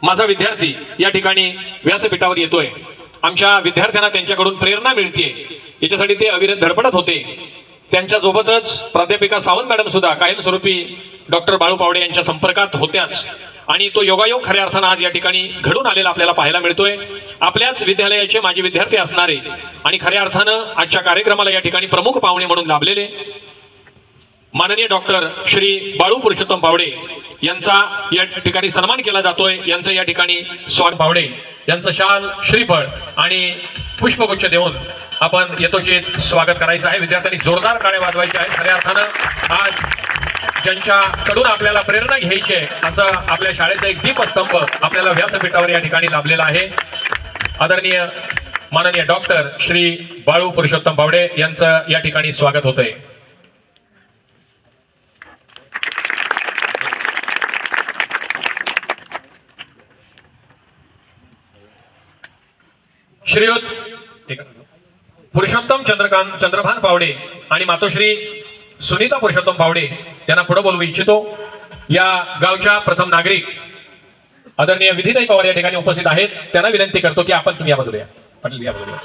माझा विद्यार्थी या ठिकाणी व्यासपीठावर येतोय, आमच्या विद्यार्थ्यांना त्यांच्याकडून प्रेरणा मिळते, याच्यासाठी ते अविरत धडपडत होते। त्यांच्या सोबतच प्राध्यापिका सावंत मॅडम सुद्धा कायमस्वरूपी डॉक्टर बाळू पावडे यांच्या संपर्कात होत्याच आणि तो योगायोग खऱ्या अर्थानं आज या ठिकाणी घडून आलेला आपल्याला पाहायला मिळतोय। आपल्याच विद्यालयाचे माजी विद्यार्थी असणारे आणि खऱ्या अर्थानं आजच्या कार्यक्रमाला या ठिकाणी प्रमुख पाहुणे म्हणून लाभलेले माननीय डॉक्टर श्री बाळू पुरुषोत्तम पावडे यांचा या ठिकाणी सन्मान केला जातोय। यांचं या ठिकाणी स्वागत पावडे यांचं शाल, श्रीफळ आणि पुष्पगुच्छ देऊन आपण यथोचित स्वागत करायचं आहे। विद्यार्थ्यांनी जोरदार टाळ्या वाजवायच्या आहेत। खऱ्या अर्थानं आज ज्यांच्याकडून आपल्याला प्रेरणा घ्यायची आहे असं आपल्या शाळेचा एक दीपस्तंभ आपल्याला व्यासपीठावर या ठिकाणी लाभलेला आहे। आदरणीय माननीय डॉक्टर श्री बाळू पुरुषोत्तम पावडे यांचं या ठिकाणी स्वागत होतंय। श्रीयुत पुरुषोत्तम चंद्रभान पावडे आणि मातोश्री सुनीता पुरुषोत्तम पावडे यांना पुढे बोलवू इच्छितो। या गावच्या प्रथम नागरिक आदरणीय विधिताई पवार या ठिकाणी उपस्थित आहेत, त्यांना विनंती करतो की आपण तुम्ही या बाजूला या। पाटील या बाजूला।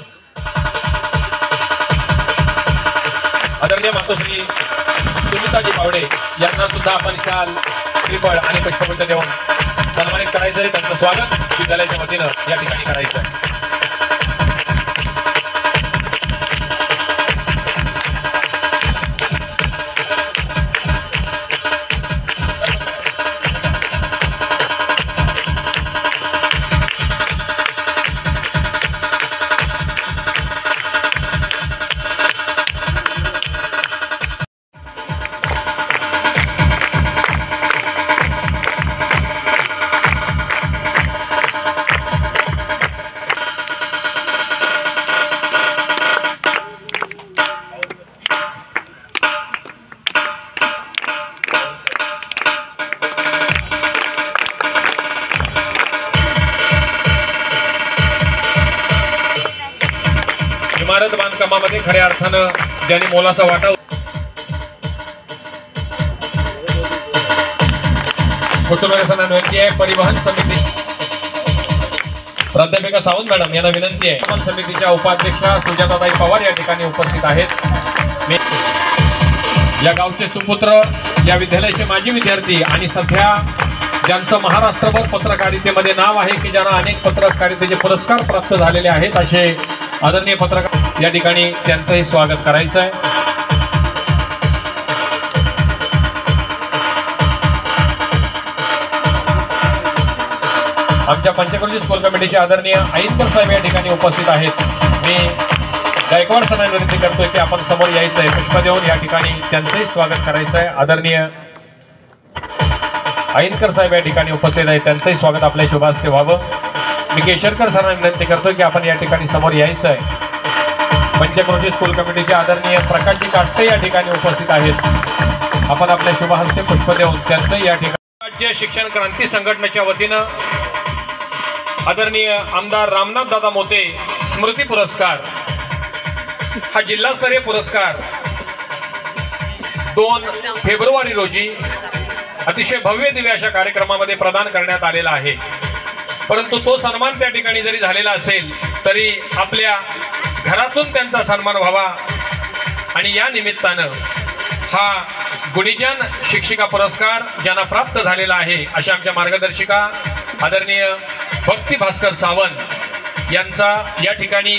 आदरणीय मातोश्री सुनीताजी पावडे यांना सुद्धा आपण शाल, श्रीफळ आणि पुष्पगुच्छ देऊन सन्मानित करायचं आहे। त्यांचं स्वागत विद्यालयाच्या वतीनं या ठिकाणी करायचं आहे। इमारत बांधकामामध्ये खऱ्या अर्थानं ज्यांनी मोलाचा वाटा विनंती आहे। परिवहन समिती प्राध्यापिका सावंत मॅडम यांना विनंती आहे। परिवहन समितीच्या उपाध्यक्षा सुजाताताई पवार या ठिकाणी उपस्थित आहेत। या गावचे सुपुत्र, या विद्यालयाचे माजी विद्यार्थी आणि सध्या ज्यांचं महाराष्ट्रभर पत्रकारितेमध्ये नाव आहे की ज्यांना अनेक पत्रकारितेचे पुरस्कार प्राप्त झालेले आहेत असे आदरणीय पत्रकार या ठिकाणी त्यांचंही स्वागत करायचं आहे। आमच्या पंचक्रोशी स्कूल कमिटीचे आदरणीय ऐनकर साहेब या ठिकाणी उपस्थित आहेत। मी गायकवाड साहेबांना विनंती करतोय की आपण समोर यायचं आहे, पुष्प देऊन या ठिकाणी त्यांचंही स्वागत करायचं आहे। आदरणीय ऐनकर साहेब या ठिकाणी उपस्थित आहेत, त्यांचंही स्वागत आपल्या शुभ हस्ते व्हावं। मी केशरकर सरांना विनंती करतो की आपण या ठिकाणी समोर यायचं आहे। पंचक्रोशी स्कूल कमिटीचे आदरणीय प्रकाशजी काष्टे या ठिकाणी उपस्थित आहेत, आपण आपल्या शुभ हस्ते पुष्प देऊन त्यांचं या ठिकाणी राज्य शिक्षण क्रांती संघटनेच्या वतीनं आदरणीय आमदार रामनाथ दादा मोते स्मृती पुरस्कार हा जिल्हास्तरीय पुरस्कार 2 फेब्रुवारी रोजी अतिशय भव्य दिव्य अशा कार्यक्रमामध्ये प्रदान करण्यात आलेला आहे। परंतु तो सन्मान त्या ठिकाणी जरी झालेला असेल तरी आपल्या घरातून त्यांचा सन्मान व्हावा आणि या निमित्तानं हा गुणीजन शिक्षिका पुरस्कार ज्यांना प्राप्त झालेला आहे अशा आमच्या मार्गदर्शिका आदरणीय भक्ती भास्कर सावंत यांचा या ठिकाणी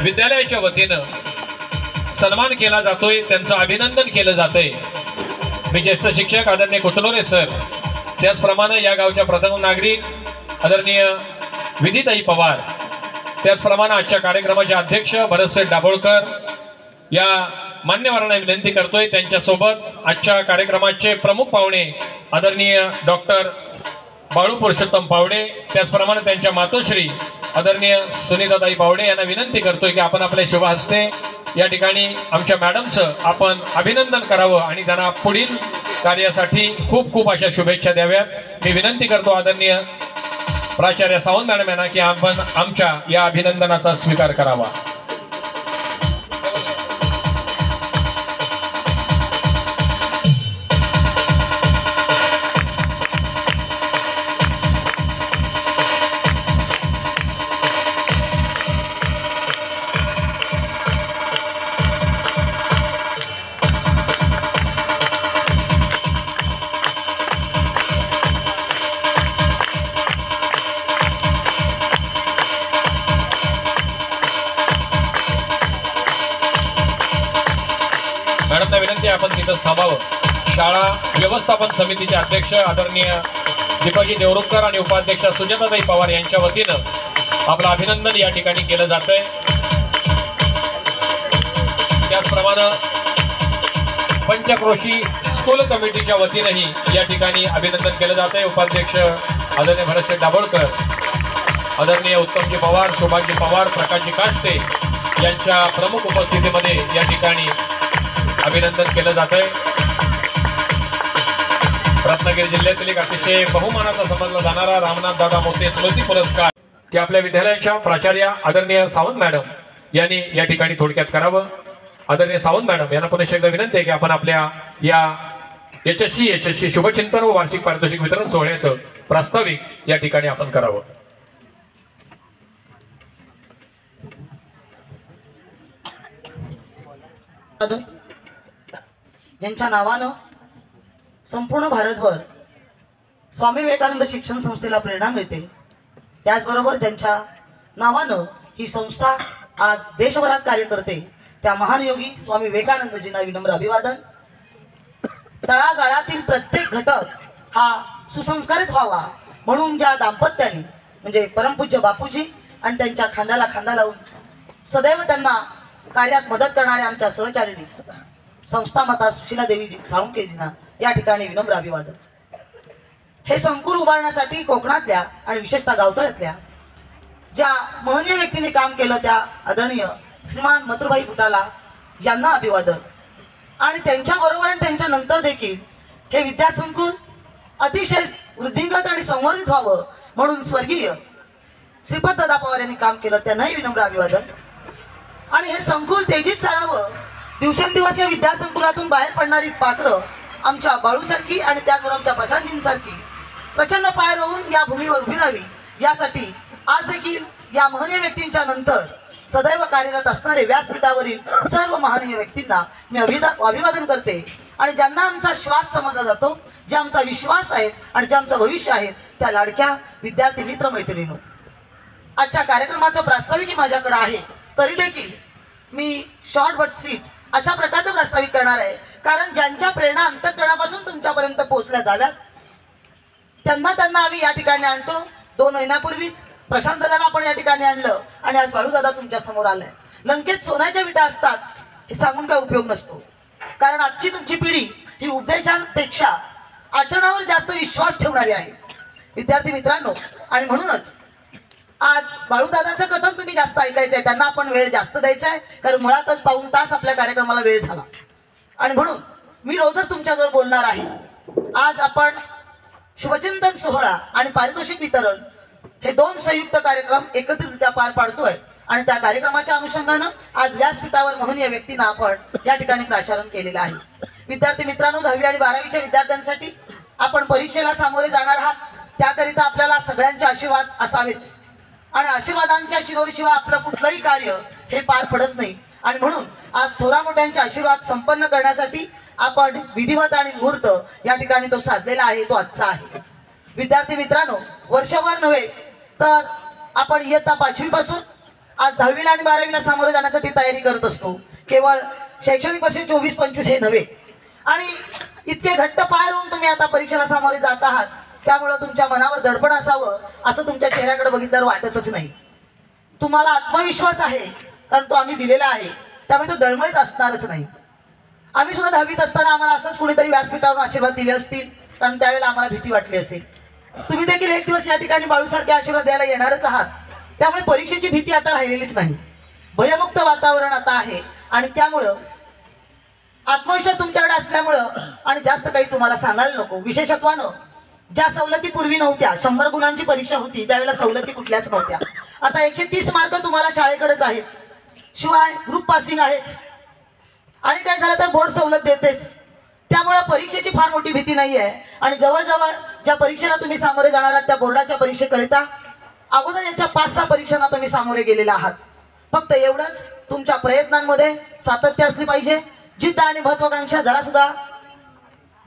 विद्यालयाच्या वतीनं सन्मान केला जातोय, त्यांचं अभिनंदन केलं जातंय। मी ज्येष्ठ शिक्षक आदरणीय कुचलोरे सर, त्याचप्रमाणे या गावच्या प्रथम नागरिक आदरणीय विधिताई पवार, त्याचप्रमाणे आजच्या कार्यक्रमाचे अध्यक्ष भरतसेठ दाभोळकर या मान्यवरांना विनंती करतोय त्यांच्यासोबत आजच्या कार्यक्रमाचे प्रमुख पाहुणे आदरणीय डॉक्टर बाळू पुरुषोत्तम पावडे, त्याचप्रमाणे त्यांच्या मातोश्री आदरणीय सुनीताताई पावडे यांना विनंती करतोय की आपण आपल्या शुभ हस्ते या ठिकाणी आमच्या मॅडमचं आपण अभिनंदन करावं आणि त्यांना पुढील कार्यासाठी खूप खूप अशा शुभेच्छा द्याव्यात। मी विनंती करतो आदरणीय प्राचार्य सावंत मॅडम यांना की आपण आमच्या या अभिनंदनाचा स्वीकार करावा। इथंच थांबावं. शाळा व्यवस्थापन समितीचे अध्यक्ष आदरणीय दीपकजी देवरुखकर आणि उपाध्यक्ष सुजाताताई पवार यांच्या वतीनं आपलं अभिनंदन या ठिकाणी केलं जातंय. त्याचप्रमाणे पंचक्रोशी स्कूल कमिटीच्या वतीनंही या ठिकाणी अभिनंदन केलं जातंय. उपाध्यक्ष आदरणीय भरतशेठ दाभोळकर, आदरणीय उत्तमजी पवार, शोभाजी पवार, प्रकाशजी काष्टे यांच्या प्रमुख उपस्थितीमध्ये या ठिकाणी अभिनंदन केलं जातंय. रत्नागिरी जिल्ह्यातील एक अतिशय बहुमानाचा समजला जाणारा रामनाथ दादा मोते स्मृती पुरस्कार की आपल्या विद्यालयाच्या प्राचार्य आदरणीय सावंत मॅडम यांनी या ठिकाणी थोडक्यात करावं. आदरणीय सावंत मॅडम यांना पुन्हा एकदा विनंती आहे की आपण आपल्या या यशस्वी शुभचिंतन व वार्षिक पारितोषिक वितरण सोहळ्याचं प्रास्ताविक या ठिकाणी आपण करावं. ज्यांच्या नावानं संपूर्ण भारतभर स्वामी विवेकानंद शिक्षण संस्थेला प्रेरणा मिळते, त्याचबरोबर ज्यांच्या नावानं ही संस्था आज देशभरात कार्य करते, त्या महान योगी स्वामी विवेकानंदजींना विनम्र अभिवादन. तळागाळातील प्रत्येक घटक हा सुसंस्कारित व्हावा म्हणून ज्या दाम्पत्याने म्हणजे परमपूज्य बापूजी आणि त्यांच्या खांद्याला खांदा लावून सदैव त्यांना कार्यात मदत करणाऱ्या आमच्या सहचारिणी संस्था माता सुशीला देवीजी साळुंकेजींना या ठिकाणी विनम्र अभिवादन. हे संकुल उभारण्यासाठी कोकणातल्या आणि विशेषतः गावतळ्यातल्या ज्या महनीय व्यक्तीने काम केलं त्या आदरणीय श्रीमान मथुरभाई फुटाला यांना अभिवादन. आणि त्यांच्याबरोबर आणि त्यांच्या नंतर देखील हे विद्यासंकुल अतिशय वृद्धिंगत आणि संवर्धित व्हावं म्हणून स्वर्गीय श्रीपद दादा पवार यांनी काम केलं, त्यांनाही विनम्र अभिवादन. आणि हे संकुल तेजीत चालावं, दिवसेंदिवस या विद्यासंकुलातून बाहेर पडणारी पाखरं आमच्या बाळूसारखी आणि त्याचबरोबर आमच्या प्रशांतजींसारखी प्रचंड पाय रोवून या भूमीवर उभी राहावी यासाठी आज देखील या महनीय व्यक्तींच्या नंतर सदैव कार्यरत असणारे व्यासपीठावरील सर्व महनीय व्यक्तींना मी अभिवादन करते. आणि ज्यांना आमचा श्वास समजला जातो, जे आमचा विश्वास आहे आणि जे आमचं भविष्य आहे, त्या लाडक्या विद्यार्थी मित्र मैत्रिणींनो, आजच्या कार्यक्रमाचं प्रास्ताविक माझ्याकडे आहे, तरी देखील मी शॉर्ट बट स्वीट अशा प्रकारचं प्रास्ताविक करणार आहे. कारण ज्यांच्या प्रेरणा अंतःकरणापासून तुमच्यापर्यंत पोहोचल्या जाव्यात त्यांना आम्ही या ठिकाणी आणतो. 2 महिन्यापूर्वीच प्रशांत दादाला आपण या ठिकाणी आणलं आणि आज बाळू दादा तुमच्या समोर आलाय. लंकेत सोन्याच्या विटा असतात हे सांगून काय उपयोग नसतो, कारण आजची तुमची पिढी ही उपदेशांपेक्षा आचरणावर जास्त विश्वास ठेवणारी आहे विद्यार्थी मित्रांनो. आणि म्हणूनच आज बाळूदादाचं कथन तुम्ही जास्त ऐकायचंय, त्यांना आपण वेळ जास्त द्यायचा आहे, कारण मुळातच 1 तास आपल्या कार्यक्रमाला वेळ झाला. आणि म्हणून मी रोजच तुमच्याजवळ बोलणार आहे. आज आपण शुभचिंतन सोहळा आणि पारितोषिक वितरण हे 2 संयुक्त कार्यक्रम एकत्रितरित्या पार पाडतोय. आणि त्या कार्यक्रमाच्या अनुषंगानं आज व्यासपीठावर महनीय व्यक्तींना आपण या ठिकाणी प्राचारण केलेलं आहे. विद्यार्थी मित्रांनो, 10वी आणि 12वीच्या विद्यार्थ्यांसाठी आपण परीक्षेला सामोरे जाणार आहात, त्याकरिता आपल्याला सगळ्यांचे आशीर्वाद असावेच. आणि आशीर्वादांच्या शिदोरीशिवाय आपलं कुठलंही कार्य हे पार पडत नाही. आणि म्हणून आज थोरा मोठ्यांचे आशीर्वाद संपन्न करण्यासाठी आपण विधिवत आणि मुहूर्त या ठिकाणी तो साधलेला आहे, तो आजचा आहे. विद्यार्थी मित्रांनो, वर्षभर नव्हे तर आपण इयत्ता 5वी पासून आज 10वीला आणि 12वीला सामोरे जाण्यासाठी तयारी करत असतो. केवळ शैक्षणिक वर्ष 24-25 हे नव्हे. आणि इतके घट्ट पाय रोवून तुम्ही आता परीक्षेला सामोरे जात आहात, त्यामुळे तुमच्या मनावर दडपण असावं असं तुमच्या चेहऱ्याकडे बघितल्यावर वाटतच नाही. तुम्हाला आत्मविश्वास आहे, कारण तो आम्ही दिलेला आहे, त्यामुळे तो डळमळीत असणारच नाही. आम्ही सुद्धा 10वीत असताना आम्हाला असंच कुणीतरी व्यासपीठावरून आशीर्वाद दिले असतील, कारण त्यावेळेला आम्हाला भीती वाटली असेल. तुम्ही देखील एक दिवस या ठिकाणी बाळूसारखे आशीर्वाद द्यायला येणारच आहात, त्यामुळे परीक्षेची भीती आता राहिलेलीच नाही. भयमुक्त वातावरण आता आहे. आणि त्यामुळं आत्मविश्वास तुमच्याकडे असल्यामुळं आणि जास्त काही तुम्हाला सांगायला नको. विशेषत्वानं ज्या सवलती पूर्वी नव्हत्या, 100 गुणांची परीक्षा होती, त्यावेळेला सवलती कुठल्याच नव्हत्या. आता 130 मार्क तुम्हाला शाळेकडेच आहेत, शिवाय ग्रुप पासिंग आहेच, आणि काय झालं तर बोर्ड सवलत देतेच. त्यामुळे परीक्षेची फार मोठी भीती नाही आहे. आणि जवळजवळ ज्या परीक्षेला तुम्ही सामोरे जाणार आहात त्या बोर्डाच्या परीक्षेकरिता अगोदर याच्या 5-6 परीक्षांना तुम्ही सामोरे गेलेला आहात. फक्त एवढंच, तुमच्या प्रयत्नांमध्ये सातत्य असली पाहिजे, जिद्द आणि महत्वाकांक्षा जरा सुद्धा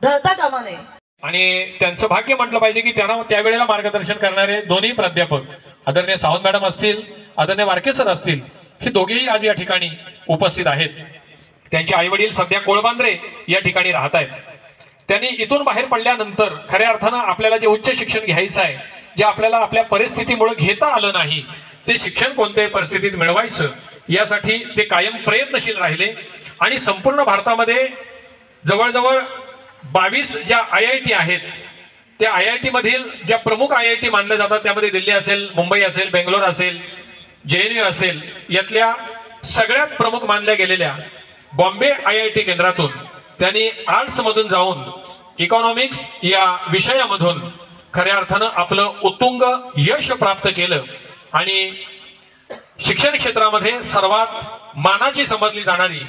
ढळता कामा नये. आणि त्यांचं भाग्य म्हटलं पाहिजे की त्यांना त्यावेळेला मार्गदर्शन करणारे दोन्ही प्राध्यापक आदरणीय सावंत मॅडम असतील, आदरणीय वारके सर असतील, हे दोघेही आज या ठिकाणी उपस्थित आहेत. त्यांचे आईवडील सध्या कोळबांद्रे या ठिकाणी राहत आहेत. त्यांनी इथून बाहेर पडल्यानंतर खऱ्या अर्थानं आपल्याला जे उच्च शिक्षण घ्यायचं आहे, जे आपल्याला आपल्या परिस्थितीमुळे घेता आलं नाही, ते शिक्षण कोणत्याही परिस्थितीत मिळवायचं यासाठी ते कायम प्रयत्नशील राहिले. आणि संपूर्ण भारतामध्ये जवळजवळ 22 ज्या IIT आहेत, त्या IIT मधील ज्या प्रमुख IIT मानल्या जातात, त्यामध्ये दिल्ली असेल, मुंबई असेल, बेंगलोर असेल, JNU असेल, यातल्या सगळ्यात प्रमुख मानल्या गेलेल्या बॉम्बे IIT केंद्रातून त्यांनी आर्ट्स मधून जाऊन इकॉनॉमिक्स या विषयामधून खऱ्या अर्थानं आपलं उत्तुंग यश प्राप्त केलं. आणि शिक्षण क्षेत्रामध्ये सर्वात मानाची समजली जाणारी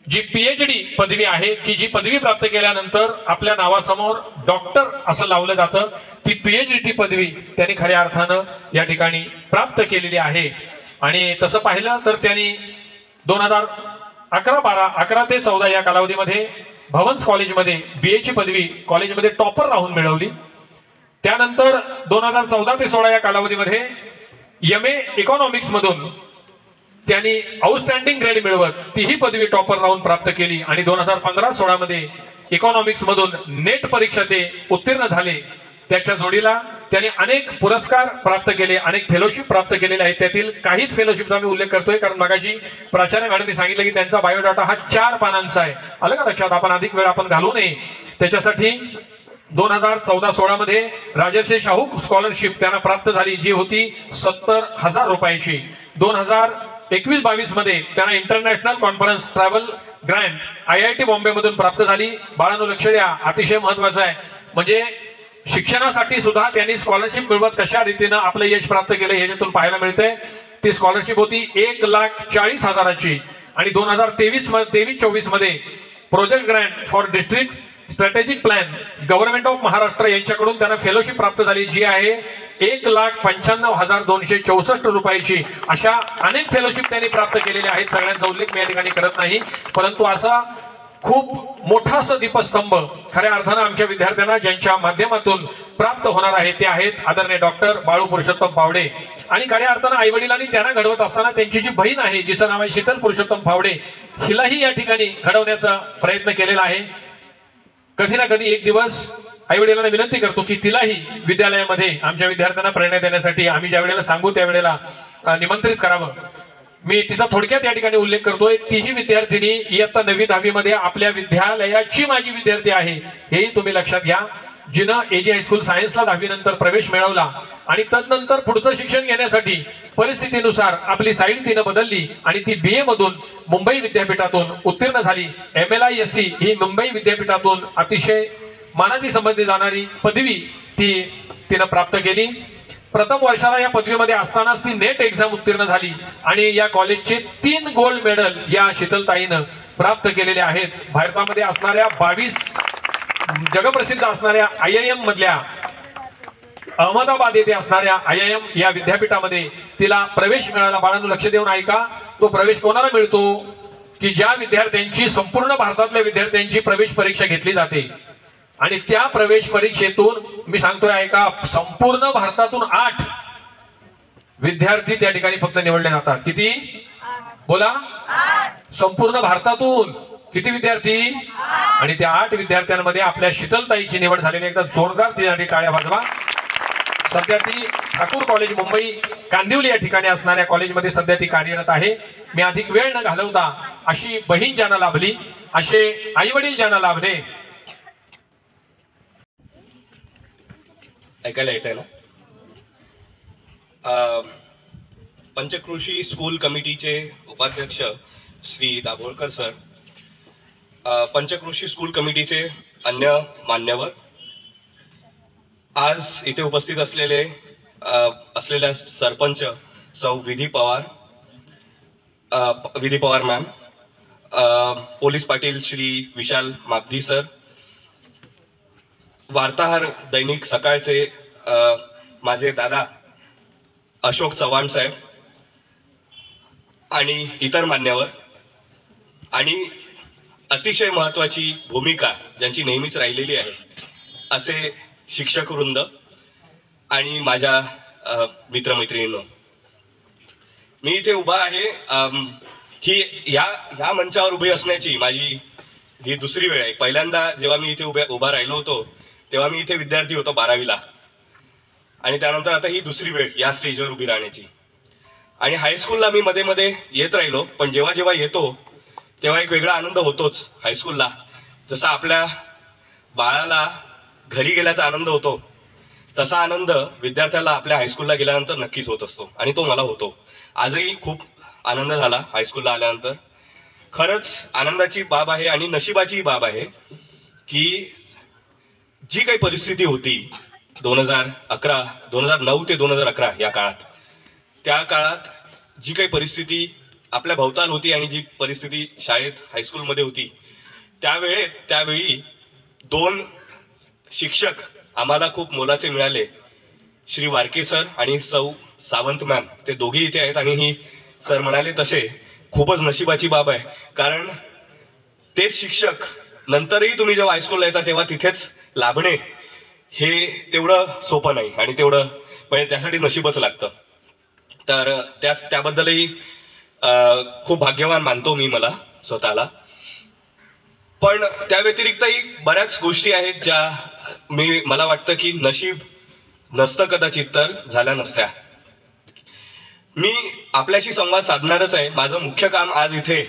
जी PhD पदवी आहे, की जी पदवी प्राप्त केल्यानंतर आपल्या नावासमोर डॉक्टर असं लावलं जातं, ती PhD पदवी त्यांनी खऱ्या अर्थानं या ठिकाणी प्राप्त केलेली आहे. आणि तसं पाहिलं तर त्यांनी 2011-12 11 ते 14 या कालावधीमध्ये भवन्स कॉलेजमध्ये BA ची पदवी कॉलेजमध्ये टॉपर राहून मिळवली. त्यानंतर 2014 ते 16 या कालावधीमध्ये MA इकॉनॉमिक्स मधून त्यांनी आउटस्टँडिंग ग्रेड मिळवत तीही पदवी टॉपर राहून प्राप्त केली. आणि 2015-16 मध्ये इकॉनॉमिक्स मधून नेट परीक्षा ते उत्तीर्ण झाले. त्याच्या जोडीला त्यांनी अनेक पुरस्कार प्राप्त केले, अनेक फेलोशिप प्राप्त केलेले आहेत. त्यातील काहीच फेलोशिपचा मी उल्लेख करतोय कारण मगाशी प्राचार्य मॅडमने सांगितलं की त्यांचा बायोडाटा हा 4 पानांचा आहे. आलं का लक्षात? आपण अधिक वेळ आपण घालू नये. त्याच्यासाठी 2014-16 मध्ये राजर्षी शाहू स्कॉलरशिप त्यांना प्राप्त झाली, जी होती 70,000 रुपयाची. 2021-22 मध्ये त्यांना international conference travel Grant IIT Bombay मधून प्राप्त झाली. बाळांनो लक्ष द्या, अतिशय महत्वाचं आहे. म्हणजे शिक्षणासाठी सुद्धा त्यांनी स्कॉलरशिप मिळवत कशा रीतीनं आपलं यश प्राप्त केलं याच्यातून पाहायला मिळतंय. ती स्कॉलरशिप होती 1,40,000ची. आणि 2023-24 मध्ये project Grant for district strategic plan government of Maharashtra यांच्याकडून त्यांना फेलोशिप प्राप्त झाली, जी आहे 1,95,264 रुपयाची. अशा अनेक फेलोशिप त्यांनी प्राप्त केलेल्या आहेत. सगळ्यांचा उल्लेख मी या ठिकाणी करत नाही, परंतु असा खूप मोठा असं दीपस्तंभ खऱ्या अर्थानं आमच्या विद्यार्थ्यांना ज्यांच्या माध्यमातून प्राप्त होणार आहे ते आहेत आदरणीय डॉक्टर बाळू पुरुषोत्तम फावडे. आणि खऱ्या अर्थानं आई वडिलांनी त्यांना घडवत असताना त्यांची जी बहीण आहे, जिचं नाव आहे शीतल पुरुषोत्तम फावडे, हिलाही या ठिकाणी घडवण्याचा प्रयत्न केलेला आहे. कधी ना कधी एक दिवस आई वडिलांना विनंती करतो की तिलाही विद्यालयामध्ये आमच्या विद्यार्थ्यांना प्रेरणा देण्यासाठी आम्ही ज्या वेळेला सांगू त्यावेळेला निमंत्रित करावं. मी तिचा थोडक्यात या ठिकाणी उल्लेख करतोय. तीही विद्यार्थिनी इयत्ता 9वी-10वी मध्ये आपल्या विद्यालयाची माझी विद्यार्थी आहे, हेही तुम्ही लक्षात घ्या. जिनं AG हायस्कूल सायन्सला 10वी नंतर प्रवेश मिळवला आणि तदनंतर पुढचं शिक्षण घेण्यासाठी परिस्थितीनुसार आपली साईड तिनं बदलली आणि ती BA मधून मुंबई विद्यापीठातून उत्तीर्ण झाली. MLISC ही मुंबई विद्यापीठातून अतिशय मानाची समजली जाणारी पदवी तिनं प्राप्त केली. प्रथम वर्षाला या पदवीमध्ये असतानाच ती नेट एक्झाम उत्तीर्ण झाली आणि या कॉलेजचे 3 गोल्ड मेडल या शीतलताईनं प्राप्त केलेले आहेत. भारतामध्ये असणाऱ्या 22 जगप्रसिद्ध असणाऱ्या IIM मधल्या अहमदाबाद येथे असणाऱ्या IIM या विद्यापीठामध्ये तिला प्रवेश मिळाला. बाळांनो लक्ष देऊन ऐका. तो प्रवेश कोणाला मिळतो की ज्या विद्यार्थ्यांची संपूर्ण भारतातल्या विद्यार्थ्यांची प्रवेश परीक्षा घेतली जाते आणि त्या प्रवेश परीक्षेतून मी सांगतोय ऐका, संपूर्ण भारतातून 8 विद्यार्थी त्या ठिकाणी फक्त निवडले जातात. किती? बोला. 8. संपूर्ण भारतातून किती विद्यार्थी? आणि त्या 8 विद्यार्थ्यांमध्ये आपल्या शीतलताईची निवड झालेली. एकदा जोरदार त्यासाठी टाळ्या वाजवा. सध्या ती ठाकूर कॉलेज मुंबई कांदिवली या ठिकाणी असणाऱ्या कॉलेजमध्ये सध्या ती कार्यरत आहे. मी अधिक वेळ न घालवता अशी बहीण ज्यांना लाभली, असे आई वडील ज्यांना लाभले, ऐकायला येत आहे ना? पंचक्रोशी स्कूल कमिटीचे उपाध्यक्ष श्री दाभोळकर सर, पंचक्रोशी स्कूल कमिटीचे अन्य मान्यवर, आज इथे उपस्थित असलेल्या सरपंच सौ विधी Pawar ma'am, police Patil Shri Vishal Magadhi sir, वार्ताहर दैनिक सकाळचे माझे दादा अशोक चव्हाण साहेब आणि इतर मान्यवर, आणि अतिशय महत्त्वाची भूमिका ज्यांची नेहमीच राहिलेली आहे असे शिक्षक वृंद आणि माझ्या मित्रमैत्रिणींनो, मी इथे उभा आहे ही ह्या मंचावर उभी असण्याची माझी ही दुसरी वेळ आहे. पहिल्यांदा जेव्हा मी इथे उभा राहिलो होतो तेव्हा मी इथे विद्यार्थी होतो 12वीला, आणि त्यानंतर आता ही दुसरी वेळ या स्टेजवर उभी राहण्याची. आणि हायस्कूलला मी मध्ये मध्ये येत राहिलो, पण जेव्हा जेव्हा येतो तेव्हा एक वेगळा आनंद होतोच हायस्कूलला. जसा आपल्या बाळाला घरी गेल्याचा आनंद होतो तसा आनंद विद्यार्थ्याला आपल्या हायस्कूलला गेल्यानंतर नक्कीच होत असतो, आणि तो मला होतो. आजही खूप आनंद झाला हायस्कूलला आल्यानंतर. खरंच आनंदाची बाब आहे आणि नशिबाची बाब आहे की जी काही परिस्थिती होती 2009 ते 2011 या काळात, त्या काळात जी काही परिस्थिती आपल्या भोवताल होती आणि जी परिस्थिती शाळेत हायस्कूलमध्ये होती, त्यावेळी 2 शिक्षक आम्हाला खूप मोलाचे मिळाले. श्री वारके सर आणि सौ सावंत मॅम, ते दोघे इथे आहेत. आणि ही सर म्हणाले तसे खूपच नशिबाची बाब आहे, कारण तेच शिक्षक नंतरही तुम्ही जेव्हा हायस्कूलला येता तेव्हा तिथेच लाभणे हे तेवढं सोपं नाही, आणि तेवढं म्हणजे त्यासाठी नशीबच लागतं. तर त्याबद्दलही खूप भाग्यवान मानतो मी मला स्वतःला. पण त्या व्यतिरिक्तही बऱ्याच गोष्टी आहेत ज्या मला वाटतं की नशीब नसतं कदाचित तर झाल्या नसत्या. मी आपल्याशी संवाद साधणारच आहे. माझं मुख्य काम आज इथे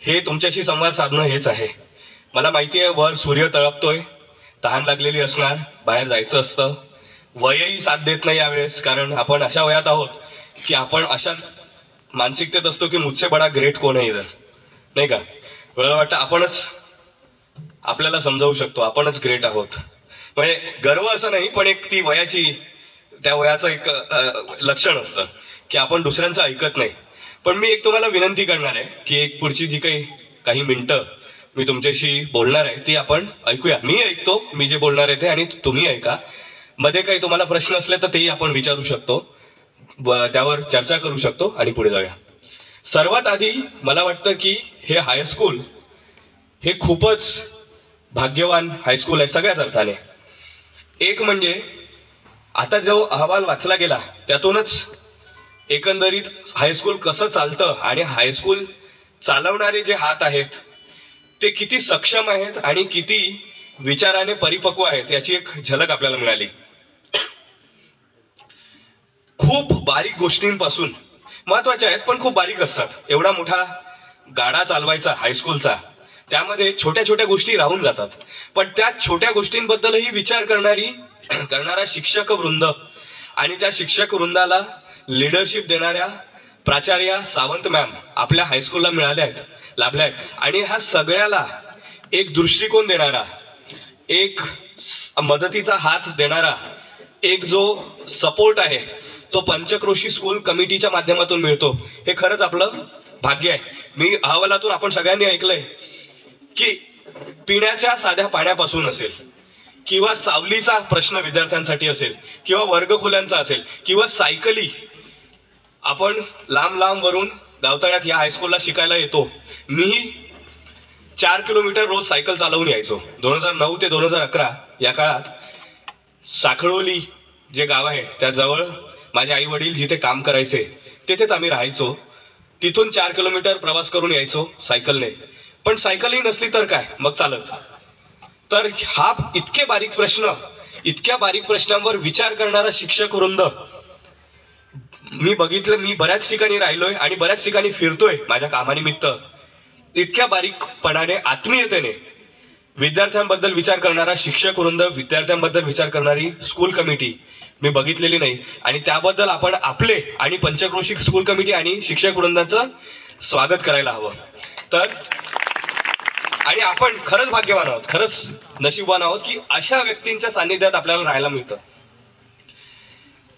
हे तुमच्याशी संवाद साधणं हेच आहे. मला माहिती आहे वर सूर्य तळपतोय, तहान लागलेली असणार, बाहेर जायचं असतं, वयही साथ देत नाही यावेळेस, कारण आपण अशा वयात आहोत की आपण अशा मानसिकतेत असतो की मुझसे बडा ग्रेट कोण आहे इधर, नाही का. मला वाटतं आपणच आपल्याला समजावू शकतो, आपणच ग्रेट आहोत. म्हणजे गर्व असं नाही, पण एक ती त्या वयाचं एक लक्षण असतं की आपण दुसऱ्यांचं ऐकत नाही. पण मी एक तुम्हाला विनंती करणार आहे की एक पुढची जी काही मिनिटं मी तुमच्याशी बोलणार आहे ती आपण ऐकूया. मी ऐकतो मी जे बोलणार आहे ते, आणि तुम्ही ऐका. मध्ये काही तुम्हाला प्रश्न असले तर तेही आपण विचारू शकतो, त्यावर चर्चा करू शकतो आणि पुढे जाऊया. सर्वात आधी मला वाटतं की हे हायस्कूल हे खूपच भाग्यवान हायस्कूल आहे सगळ्याच अर्थाने. एक म्हणजे आता जो अहवाल वाचला गेला त्यातूनच एकंदरीत हायस्कूल कसं चालतं आणि हायस्कूल चालवणारे जे हात आहेत ते किती सक्षम आहेत आणि किती विचाराने परिपक्व आहेत याची एक झलक आपल्याला मिळाली. खूप बारीक गोष्टींपासून महत्वाच्या आहेत पण खूप बारीक असतात. एवढा मोठा गाडा चालवायचा हायस्कूलचा, त्यामध्ये छोट्या छोट्या गोष्टी राहून जातात, पण त्या छोट्या गोष्टींबद्दलही विचार करणारा शिक्षक वृंद आणि त्या शिक्षक वृंदाला लीडरशिप देणाऱ्या प्राचार्या सावंत मॅम आपल्या हायस्कूलला लाभल्या आहेत. आणि ह्या सगळ्याला एक दृष्टिकोन देणारा, एक मदतीचा हात देणारा, एक जो सपोर्ट आहे तो पंचक्रोशी स्कूल कमिटीच्या माध्यमातून मिळतो. हे खरंच आपलं भाग्य आहे. मी अहवालातून आपण सगळ्यांनी ऐकलंय की पिण्याच्या साध्या पाण्यापासून असेल किंवा सावलीचा प्रश्न विद्यार्थ्यांसाठी असेल किंवा वर्गखोल्यांचा असेल किंवा सायकली, आपण लांब वरून गावतळ्यात या हायस्कूलला शिकायला येतो. मीही 4 किलोमीटर रोज सायकल चालवून यायचो. 2009 ते 2011 या काळात साखळोली जे गाव आहे त्याजवळ माझे आई वडील जिथे काम करायचे तिथेच आम्ही राहायचो. तिथून 4 किलोमीटर प्रवास करून यायचो सायकलने. पण सायकलही नसली तर काय, मग चालत. तर हा इतक्या बारीक प्रश्नांवर विचार करणारा शिक्षक वृंद मी बघितलं. मी बऱ्याच ठिकाणी राहिलोय आणि बऱ्याच ठिकाणी फिरतोय माझ्या कामानिमित्त. इतक्या बारीकपणाने, आत्मीयतेने विद्यार्थ्यांबद्दल विचार करणारा शिक्षक वृंद, विद्यार्थ्यांबद्दल विचार करणारी स्कूल कमिटी मी बघितलेली नाही. आणि त्याबद्दल आपण आपले आणि पंचक्रोशी स्कूल कमिटी आणि शिक्षक वृंदाचं स्वागत करायला हवं. तर आणि आपण खरंच भाग्यवान आहोत, खरंच नशीबवान आहोत की अशा व्यक्तींच्या सान्निध्यात आपल्याला राहायला मिळतं.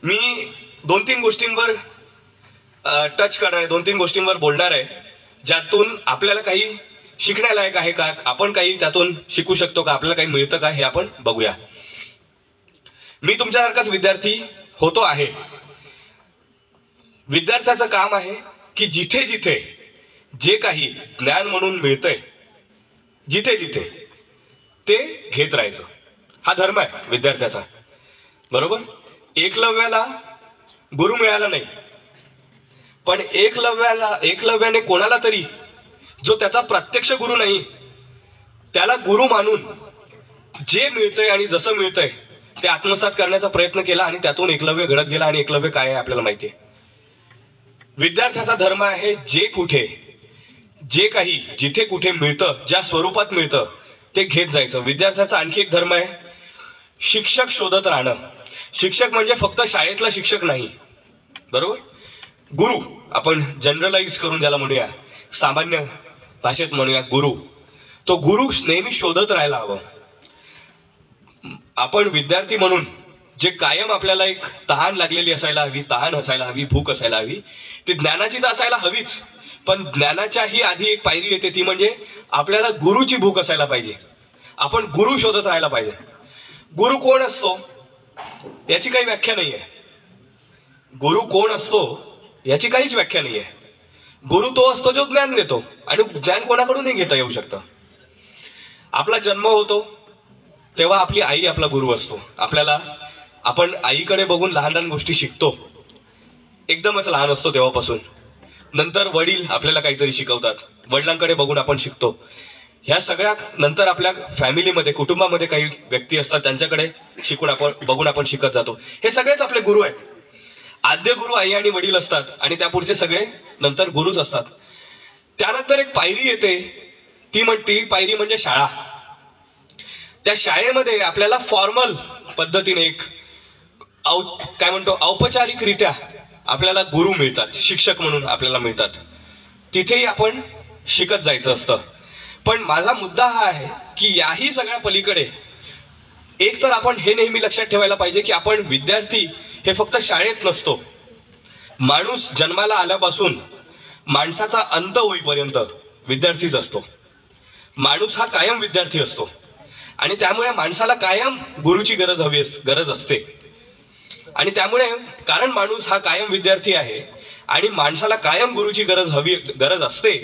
मी 2-3 गोष्टींवर टच करणार आहे, 2-3 गोष्टींवर बोलणार आहे ज्यातून आपल्याला काही शिकण्यालायक आहे का, आपण काही त्यातून शिकू शकतो का, आपल्याला काही मिळतं का हे आपण बघूया. मी तुमच्यासारखाच विद्यार्थी होतो आहे. विद्यार्थ्याचं काम आहे की जिथे जिथे जे काही ज्ञान म्हणून मिळतंय जिथे जिथे ते घेत राहायचं. हा धर्म आहे विद्यार्थ्याचा, बरोबर. एकलव्याला गुरु मिळाला नाही पण एकलव्याने कोणाला तरी जो त्याचा प्रत्यक्ष गुरु नाही त्याला गुरु मानून जे मिळतंय आणि जसं मिळतंय ते आत्मसात करण्याचा प्रयत्न केला आणि त्यातून एकलव्य घडत गेला. आणि एकलव्य काय आहे आपल्याला माहिती आहे. विद्यार्थ्याचा धर्म आहे जे काही जिथे कुठे मिळतं, ज्या स्वरूपात मिळतं ते घेत जायचं. विद्यार्थ्याचा आणखी एक धर्म आहे शिक्षक शोधत राहणं. शिक्षक म्हणजे फक्त शाळेतला शिक्षक नाही, बरोबर. गुरु आपण जनरलाइज करून ज्याला म्हणूया, सामान्य भाषेत म्हणूया गुरु. तो गुरु नेहमी शोधत राहायला हवं. आपण विद्यार्थी म्हणून जे कायम आपल्याला एक तहान लागलेली असायला हवी, तहान असायला हवी, भूक असायला हवी, ती ज्ञानाची तर असायला हवीच. पण ज्ञानाच्याही आधी एक पायरी येते, ती म्हणजे आपल्याला गुरुची भूक असायला पाहिजे. आपण गुरु शोधत राहायला पाहिजे. गुरु कोण असतो याची काही व्याख्या नाही आहे. गुरु कोण असतो याची काहीच व्याख्या नाही आहे. गुरु तो असतो जो ज्ञान देतो, आणि ज्ञान कोणाकडूनही घेता येऊ शकतं. आपला जन्म होतो तेव्हा आपली आई आपला गुरु असतो. आपण आईकडे बघून लहान लहान गोष्टी शिकतो, एकदमच लहान असतो तेव्हापासून. नंतर वडील आपल्याला काहीतरी शिकवतात, वडिलांकडे बघून आपण शिकतो. ह्या सगळ्यात नंतर आपल्या फॅमिलीमध्ये, कुटुंबामध्ये काही व्यक्ती असतात, त्यांच्याकडे बघून आपण शिकत जातो. हे सगळेच आपले गुरु आहेत. आद्य गुरु आई आणि वडील असतात, आणि त्यापुढचे सगळे नंतर गुरुच असतात. त्यानंतर एक पायरी येते, ती पायरी म्हणजे शाळा. त्या शाळेमध्ये आपल्याला फॉर्मल पद्धतीने औपचारिकरित्या आपल्याला गुरु मिळतात, शिक्षक म्हणून आपल्याला मिळतात. तिथेही आपण शिकत जायचं असतं. पण माझा मुद्दा हा आहे की याही सगळ्या पलीकडे एक तर आपण हे नेहमी लक्षात ठेवायला पाहिजे की आपण विद्यार्थी हे फक्त शाळेत नसतो. माणूस जन्माला आल्यापासून माणसाचा अंत होईपर्यंत विद्यार्थीच असतो. माणूस हा कायम विद्यार्थी असतो, आणि त्यामुळे माणसाला कायम गुरुची गरज असते. आणि त्यामुळे कारण माणूस हा कायम विद्यार्थी आहे आणि माणसाला कायम गुरुची गरज असते,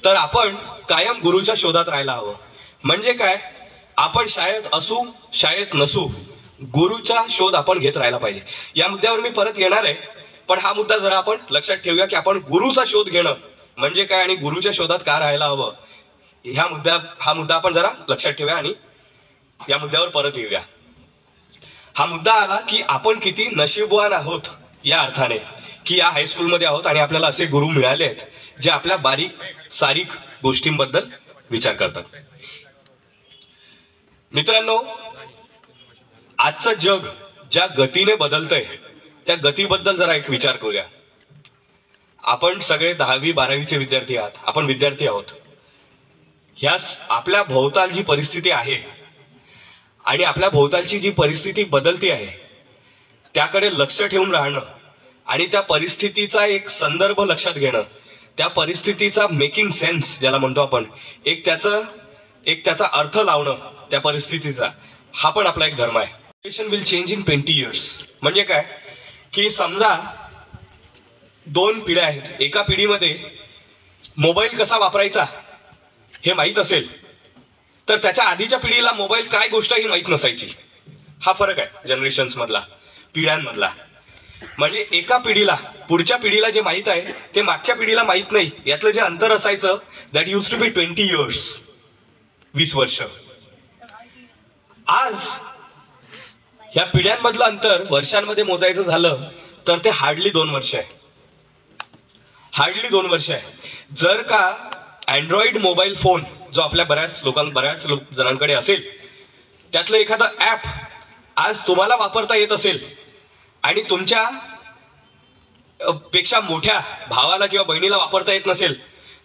तर आपण कायम गुरुच्या शोधात राहायला हवं. म्हणजे काय, आपण शाळेत असू शाळेत नसू, गुरुचा शोध आपण घेत राहायला पाहिजे. या मुद्द्यावर मी परत येणार आहे, पण हा मुद्दा जरा आपण लक्षात ठेवूया की आपण गुरुचा शोध घेणं म्हणजे काय आणि गुरुच्या शोधात का राहायला हवं. हा मुद्दा आपण जरा लक्षात ठेवूया आणि या मुद्द्यावर परत येऊया. हा मुद्दा आला की आपण किती नशीबवान आहोत या अर्थाने की या हायस्कूलमध्ये आहोत आणि आपल्याला असे गुरु मिळाले आहेत जे आपल्या बारीक सारीक गोष्टींबद्दल विचार करतात. मित्रांनो, आजचं जग ज्या गतीने बदलतंय त्या गतीबद्दल जरा एक विचार करूया. आपण सगळे 10वी-12वीचे विद्यार्थी आहात, आपण विद्यार्थी आहोत. ह्या आपल्या भोवताल जी परिस्थिती आहे आणि आपल्या भोवतालची जी परिस्थिती बदलती आहे त्याकडे लक्ष ठेवून राहणं आणि त्या परिस्थितीचा एक संदर्भ लक्षात घेणं, त्या परिस्थितीचा मेकिंग सेन्स ज्याला म्हणतो आपण, एक त्याचा अर्थ लावणं त्या परिस्थितीचा, हा पण आपला एक धर्म आहे. Generation will change in 20 years. म्हणजे काय की समजा 2 पिढ्या आहेत, एका पिढीमध्ये मोबाईल कसा वापरायचा हे माहीत असेल तर त्याच्या आधीच्या पिढीला मोबाईल काय गोष्ट ही माहीत नसायची. हा फरक आहे जनरेशन्स मधला, पिढ्यांमधला. म्हणजे एका पिढीला पुढच्या पिढीला जे माहीत आहे ते मागच्या पिढीला माहीत नाही, यातलं जे अंतर असायचं that use to be 20 years, 20 वर्ष. आज ह्या पिढ्यांमधलं अंतर वर्षांमध्ये मोजायचं झालं तर ते हार्डली 2 वर्ष आहे. हार्डली 2 वर्ष आहे. जर का अँड्रॉइड मोबाईल फोन जो आपल्या बऱ्याच जणांकडे असेल, त्यातलं एखादं ॲप आज तुम्हाला वापरता येत असेल आणि तुमच्या पेक्षा मोठ्या भावाला किंवा बहिणीला वापरता येत नसेल,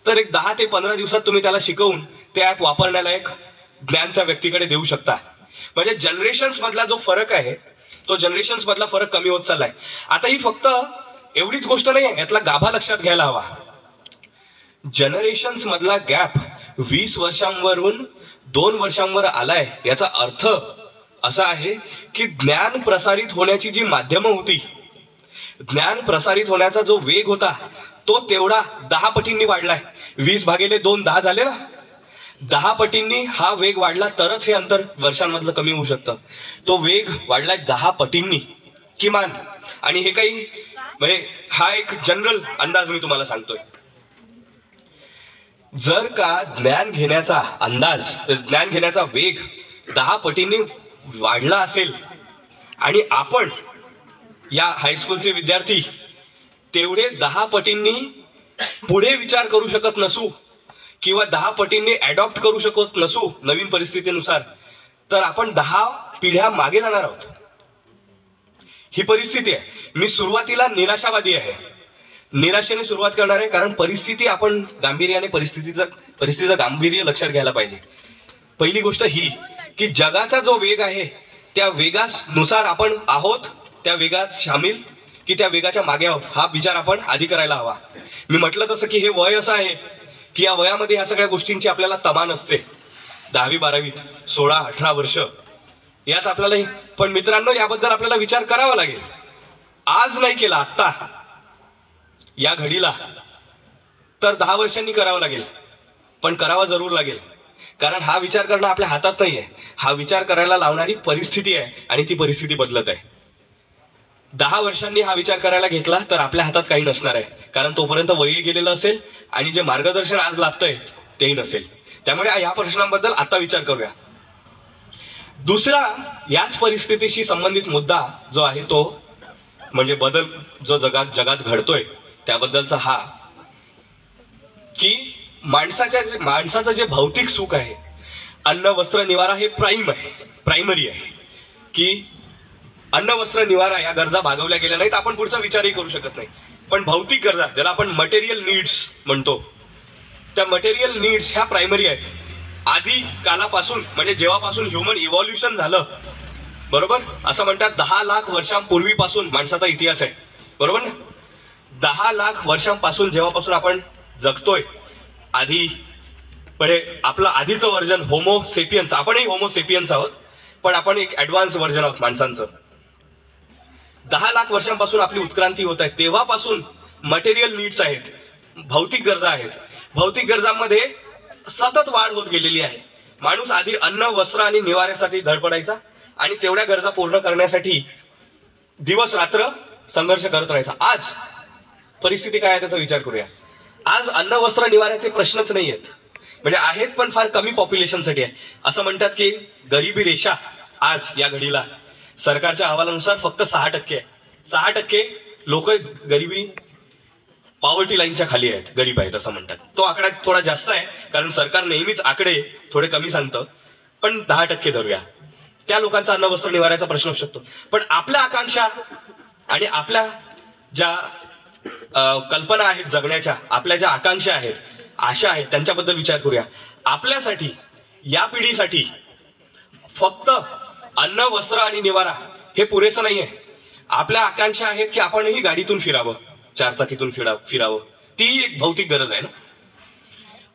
तर एक 10 ते 15 दिवसात तुम्ही त्याला शिकवून ते ॲप वापरण्याला एक ज्ञान त्या व्यक्तीकडे देऊ शकता. म्हणजे जनरेशन्स मधला जो फरक आहे तो जनरेशन्स मधला फरक कमी होत चाललाय. आता ही फक्त एवढीच गोष्ट नाही आहे, यातला गाभा लक्षात घ्यायला हवा. जनरेशन्स मधला गॅप 20 वर्षांवरून 2 वर्षांवर आलाय. याचा अर्थ असा आहे की ज्ञान प्रसारित होण्याची जी माध्यमं होती, ज्ञान प्रसारित होण्याचा जो वेग होता तो तेवढा 10 पटींनी वाढलाय. 20/2 10 झाले ना, 10 पटींनी हा वेग वाढला तरच हे अंतर वर्षांमधलं कमी होऊ शकतं. तो वेग वाढलाय 10 पटींनी. किमान. आणि हे काही म्हणजे हा एक जनरल अंदाज मी तुम्हाला सांगतोय. जर का ज्ञान घेण्याचा वेग 10 पटींनी वाढला असेल आणि आपण या हायस्कूलचे विद्यार्थी तेवढे 10 पटींनी पुढे विचार करू शकत नसू किंवा 10 पटींनी ॲडॉप्ट करू शकत नसू नवीन परिस्थितीनुसार, तर आपण 10 पिढ्या मागे जाणार आहोत. ही परिस्थिती आहे. मी सुरुवातीला निराशावादी आहे, निराशेने सुरुवात करणार आहे, कारण परिस्थिती आपण गांभीर्याने परिस्थितीचं गांभीर्य लक्षात घ्यायला पाहिजे. पहिली गोष्ट ही की जगाचा जो वेग आहे त्या वेगानुसार आपण आहोत, त्या वेगात सामील की त्या वेगाच्या मागे आहोत, हा विचार आपण आधी करायला हवा. मी म्हटलं तसं की हे वय असं आहे की या वयामध्ये ह्या सगळ्या गोष्टींची आपल्याला तमा नसते. 10वी 12वीत 16-18 वर्ष यात आपल्याला, पण मित्रांनो याबद्दल आपल्याला विचार करावा लागेल. आज नाही केला, आत्ता या घडीला, तर 10 वर्षांनी करावं लागेल, पण करावा जरूर लागेल. कारण हा विचार करणं आपल्या हातात नाही आहे, हा विचार करायला लावणारी परिस्थिती आहे आणि ती परिस्थिती बदलत आहे. 10 वर्षांनी हा विचार करायला घेतला तर आपल्या हातात काही नसणार आहे, कारण तोपर्यंत वय गेलेलं असेल आणि जे मार्गदर्शन आज लागतंय तेही नसेल. त्यामुळे या प्रश्नांबद्दल आता विचार करूया. दुसरा याच परिस्थितीशी संबंधित मुद्दा जो आहे तो म्हणजे बदल जो जगात घडतोय त्याबद्दलचा हा की माणसाचं जे भौतिक सुख आहे, अन्न वस्त्र निवारा, हे प्रायमरी आहे. की अन्न वस्त्र निवारा या गरजा भागवल्या गेल्या नाहीत, आपण पुढचा विचारही करू शकत नाही. पण भौतिक गरजा ज्याला आपण मटेरियल नीड्स म्हणतो, त्या मटेरियल नीड्स ह्या प्रायमरी आहेत. आधी कालापासून म्हणजे जेव्हापासून ह्युमन इव्हॉल्युशन झालं, बरोबर, असं म्हणतात 10 लाख वर्षांपूर्वीपासून माणसाचा इतिहास आहे, बरोबर ना. 10 लाख वर्षांपासून जेव्हापासून आपण जगतोय, आधी म्हणजे आपलं आधीचं व्हर्जन होमो सेपियन्स, आपणही होमो सेपियन्स आहोत, पण आपण एक ॲडव्हान्स व्हर्जन आहोत माणसांचं. 10 लाख वर्षांपासून आपली उत्क्रांती होत आहे, तेव्हापासून मटेरियल नीड्स आहेत, भौतिक गरजा आहेत. भौतिक गरजांमध्ये सतत वाढ होत गेलेली आहे. माणूस आधी अन्न वस्त्र आणि निवाऱ्यासाठी धडपडायचा आणि तेवढ्या गरजा पूर्ण करण्यासाठी दिवस रात्र संघर्ष करत राहायचा. आज परिस्थिती काय आहे त्याचा विचार करूया. आज अन्न वस्त्र निवाऱ्याचे प्रश्नच नाही आहेत, म्हणजे आहेत पण फार कमी पॉप्युलेशनसाठी आहे. असं म्हणतात की गरिबी रेषा आज या घडीला सरकारच्या अहवालानुसार फक्त 6% आहे. 6% लोक गरिबी पॉवर्टी लाईनच्या खाली आहेत, गरीब आहेत असं म्हणतात. तो आकडा थोडा जास्त आहे कारण सरकार नेहमीच आकडे थोडे कमी सांगतं, पण 10% धरूया. त्या लोकांचा अन्न वस्त्र निवाऱ्याचा प्रश्न असू शकतो. पण आपल्या आकांक्षा आणि आपल्या ज्या कल्पना आहेत जगण्याच्या, आपल्या ज्या आकांक्षा आहेत, आशा आहेत, त्यांच्याबद्दल विचार करूया. आपल्यासाठी, या पिढीसाठी फक्त अन्न वस्त्र आणि निवारा हे पुरेसं नाही आहे. आपल्या आकांक्षा आहेत की आपणही गाडीतून फिरावं, 4 चाकीतून फिरावं. ती एक भौतिक गरज आहे ना.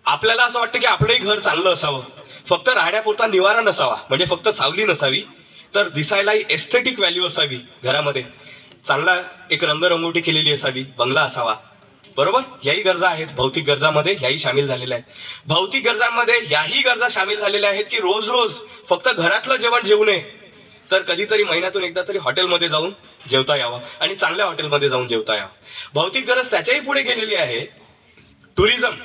आपल्याला असं वाटतं की आपलंही घर चांगलं असावं, फक्त राहण्यापुरता निवारा नसावा, म्हणजे फक्त सावली नसावी, तर दिसायलाही एस्थेटिक व्हॅल्यू असावी, घरामध्ये चांगला एक रंगरंगोटी केलेली असावी, बंगला असावा, बरोबर. याही गरजा आहेत भौतिक गरजांमध्ये, याही सामील झालेल्या आहेत. भौतिक गरजांमध्ये याही गरजा सामील झालेल्या आहेत की रोज रोज फक्त घरातलं जेवण जेवू नये, तर कधीतरी महिन्यातून एकदा तरी हॉटेलमध्ये जाऊन जेवता यावं आणि चांगल्या हॉटेलमध्ये जाऊन जेवता यावं. भौतिक गरज त्याच्याही पुढे गेलेली आहे. टुरिझम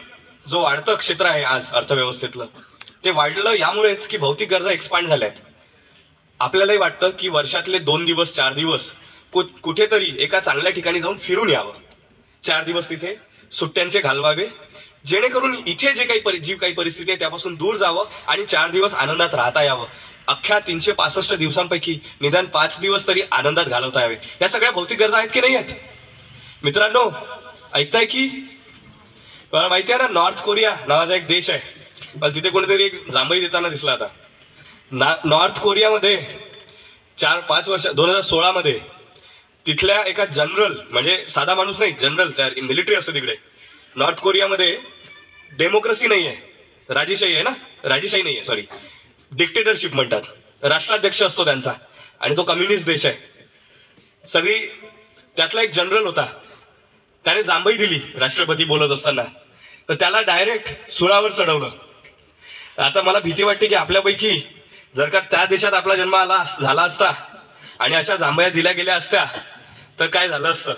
जो वाढतं क्षेत्र आहे आज अर्थव्यवस्थेतलं, ते वाढलं यामुळेच की भौतिक गरजा एक्सपांड झाल्या आहेत. आपल्यालाही वाटतं की वर्षातले 2 दिवस 4 दिवस कुठेतरी एका चांगल्या ठिकाणी जाऊन फिरून यावं, 4 दिवस तिथे सुट्ट्यांचे घालवावे, जेणेकरून इथे जी काही परिस्थिती आहे त्यापासून दूर जावं आणि 4 दिवस आनंदात राहता यावं. अख्ख्या 365 दिवसांपैकी निदान 5 दिवस तरी आनंदात घालवता यावे. या सगळ्या भौतिक गरजा आहेत की नाही आहेत मित्रांनो? ऐकताय की? मला माहिती आहे ना, नॉर्थ कोरिया नावाचा एक देश आहे, पण तिथे कोणीतरी एक जांभई देताना दिसला आता. नॉर्थ कोरियामध्ये 4-5 वर्ष 2016 मध्ये तिथल्या एका जनरल, म्हणजे साधा माणूस नाही, जनरल, त्या मिलिटरी असतं तिकडे. नॉर्थ कोरियामध्ये डेमोक्रेसी नाही आहे, राजेशाही आहे ना, राजेशाही नाही आहे, सॉरी, डिक्टेटरशिप म्हणतात. राष्ट्राध्यक्ष असतो त्यांचा आणि तो कम्युनिस्ट देश आहे. सगळी त्यातला एक जनरल होता, त्याने जांभई दिली राष्ट्रपती बोलत असताना, तर त्याला डायरेक्ट सुळावर चढवलं. आता मला भीती वाटते की आपल्यापैकी जर का त्या देशात आपला जन्म झाला असता आणि अशा जांभया दिल्या गेल्या असत्या तर काय झालं असतं.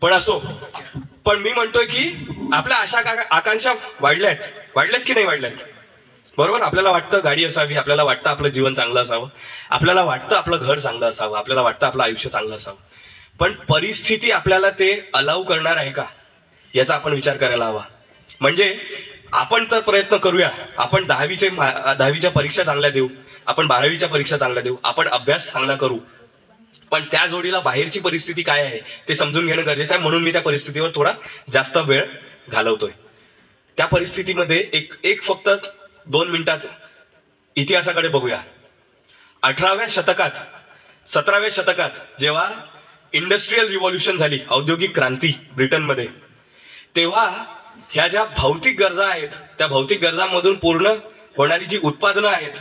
पण असो, पण मी म्हणतोय की आपल्या आशा आकांक्षा वाढल्यात की नाही वाढल्यात? बरोबर, आपल्याला वाटतं गाडी असावी, आपल्याला वाटतं आपलं जीवन चांगलं असावं, आपल्याला वाटतं आपलं घर चांगलं असावं, आपल्याला वाटतं आपलं आयुष्य चांगलं असावं. पण परिस्थिती आपल्याला ते अलाव करणार आहे का याचा आपण विचार करायला हवा. म्हणजे आपण तर प्रयत्न करूया, आपण 10वीच्या परीक्षा चांगल्या देऊ, आपण 12वीच्या परीक्षा चांगल्या देऊ, आपण अभ्यास चांगला करू, पण त्या जोडीला बाहेरची परिस्थिती काय आहे ते समजून घेणं गरजेचं आहे. म्हणून मी त्या परिस्थितीवर थोडा जास्त वेळ घालवतोय. त्या परिस्थितीमध्ये एक फक्त 2 मिनिटात इतिहासाकडे बघूया. 18व्या शतकात 17व्या शतकात जेव्हा इंडस्ट्रियल रिव्हॉल्युशन झाली, औद्योगिक क्रांती ब्रिटनमध्ये, तेव्हा ह्या ज्या भौतिक गरजा आहेत त्या भौतिक गरजांमधून पूर्ण होणारी जी उत्पादनं आहेत